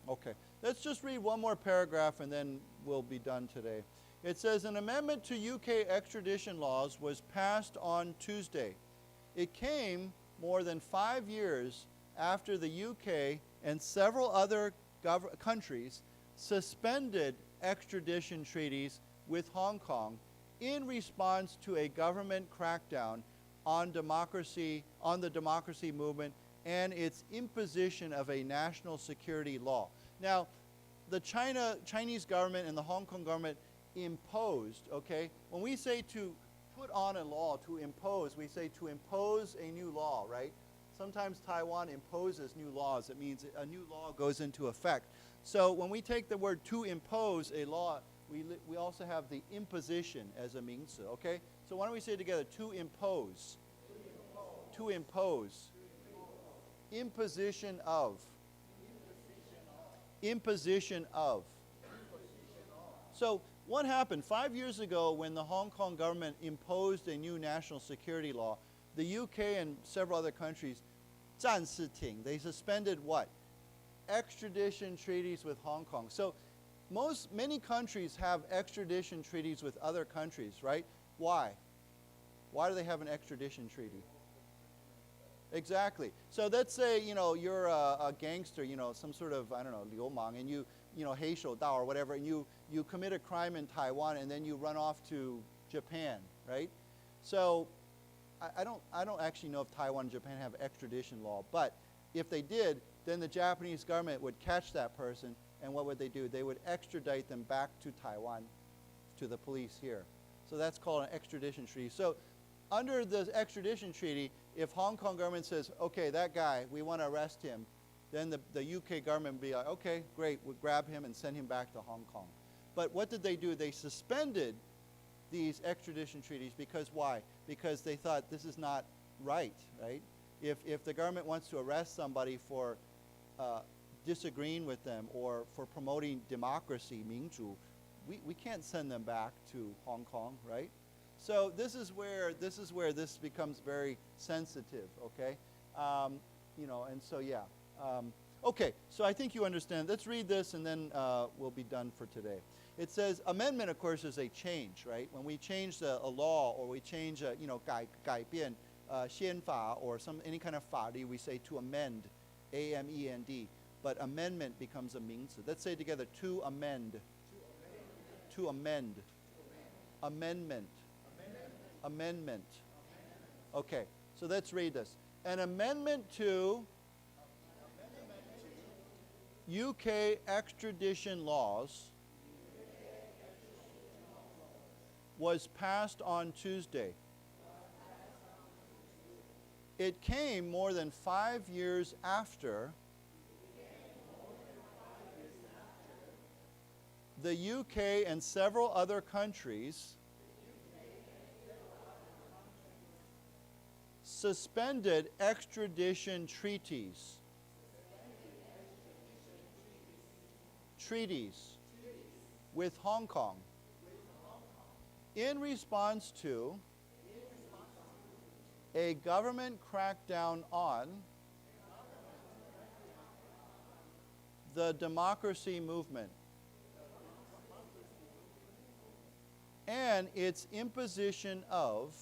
Okay, let's just read one more paragraph and then we'll be done today. It says, an amendment to UK extradition laws was passed on Tuesday. It came more than 5 years after the UK and several other countries suspended extradition treaties with Hong Kong in response to a government crackdown on the democracy movement and its imposition of a national security law. Now, the Chinese government and the Hong Kong government imposed, okay? When we say to put on a law, to impose, we say to impose a new law, right? Sometimes Taiwan imposes new laws. It means a new law goes into effect. So when we take the word to impose a law, we also have the imposition as a 名词, okay? So why don't we say it together, to impose. To impose. Imposition of. Imposition of. So what happened? 5 years ago when the Hong Kong government imposed a new national security law, the UK and several other countries, 暂时停, they suspended what? Extradition treaties with Hong Kong. So many countries have extradition treaties with other countries, right? Why? Why do they have an extradition treaty? Exactly. So let's say, you're a gangster, some sort of, I don't know, 流氓, and you 黑手道 or whatever, and you commit a crime in Taiwan and then you run off to Japan, right? So I don't actually know if Taiwan and Japan have extradition law, but if they did, then the Japanese government would catch that person, and what would they do? They would extradite them back to Taiwan, to the police here. So that's called an extradition treaty. So under the extradition treaty, if Hong Kong government says, okay, that guy, we want to arrest him, then the UK government would be like, okay, great, we'll grab him and send him back to Hong Kong. But what did they do? They suspended these extradition treaties because why? Because they thought this is not right, right? If the government wants to arrest somebody for disagreeing with them or for promoting democracy, 民主, we can't send them back to Hong Kong, right? So this is where this becomes very sensitive, okay? And so yeah. Okay, so I think you understand. Let's read this and then we'll be done for today. It says, amendment, of course, is a change, right? When we change a law or we change, 改变 宪法 or any kind of 法律, we say to amend, A-M-E-N-D. But amendment becomes a 名词. Let's say together, to amend. To amend. Amendment. Amendment. Okay, so let's read this. An amendment to UK extradition laws was passed on Tuesday. It came more than 5 years after the UK and several other countries suspended extradition treaties. Treaties with Hong Kong in response to a government crackdown on the democracy movement and its imposition of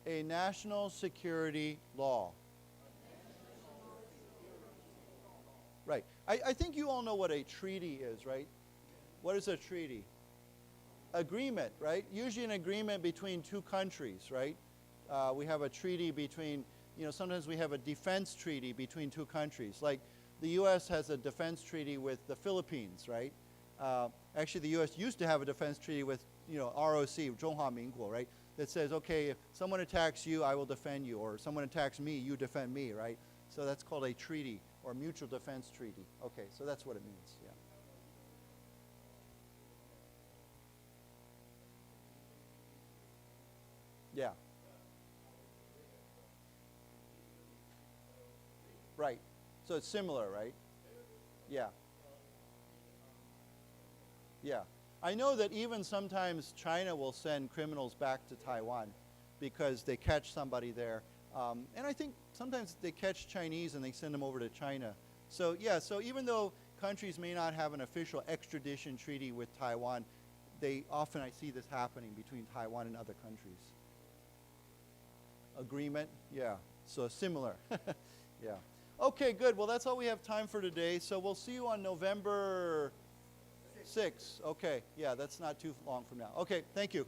a national security law. Right. I think you all know what a treaty is, right? What is a treaty? Agreement, right? Usually an agreement between two countries, right? We have a treaty between, sometimes we have a defense treaty between two countries. Like the U.S. has a defense treaty with the Philippines, right? Actually, the U.S. used to have a defense treaty with, ROC, 中华民国, right? That says, okay, if someone attacks you, I will defend you, or someone attacks me, you defend me, right? So that's called a treaty, or mutual defense treaty. Okay, so that's what it means, yeah. Yeah. Right. So it's similar, right? Yeah. Yeah. I know that even sometimes China will send criminals back to Taiwan because they catch somebody there. And I think sometimes they catch Chinese and they send them over to China. So yeah, so even though countries may not have an official extradition treaty with Taiwan, I see this happening between Taiwan and other countries. Agreement, yeah, so similar, yeah. Okay, good, well that's all we have time for today, so we'll see you on November 6th. Okay, yeah, that's not too long from now. Okay, thank you.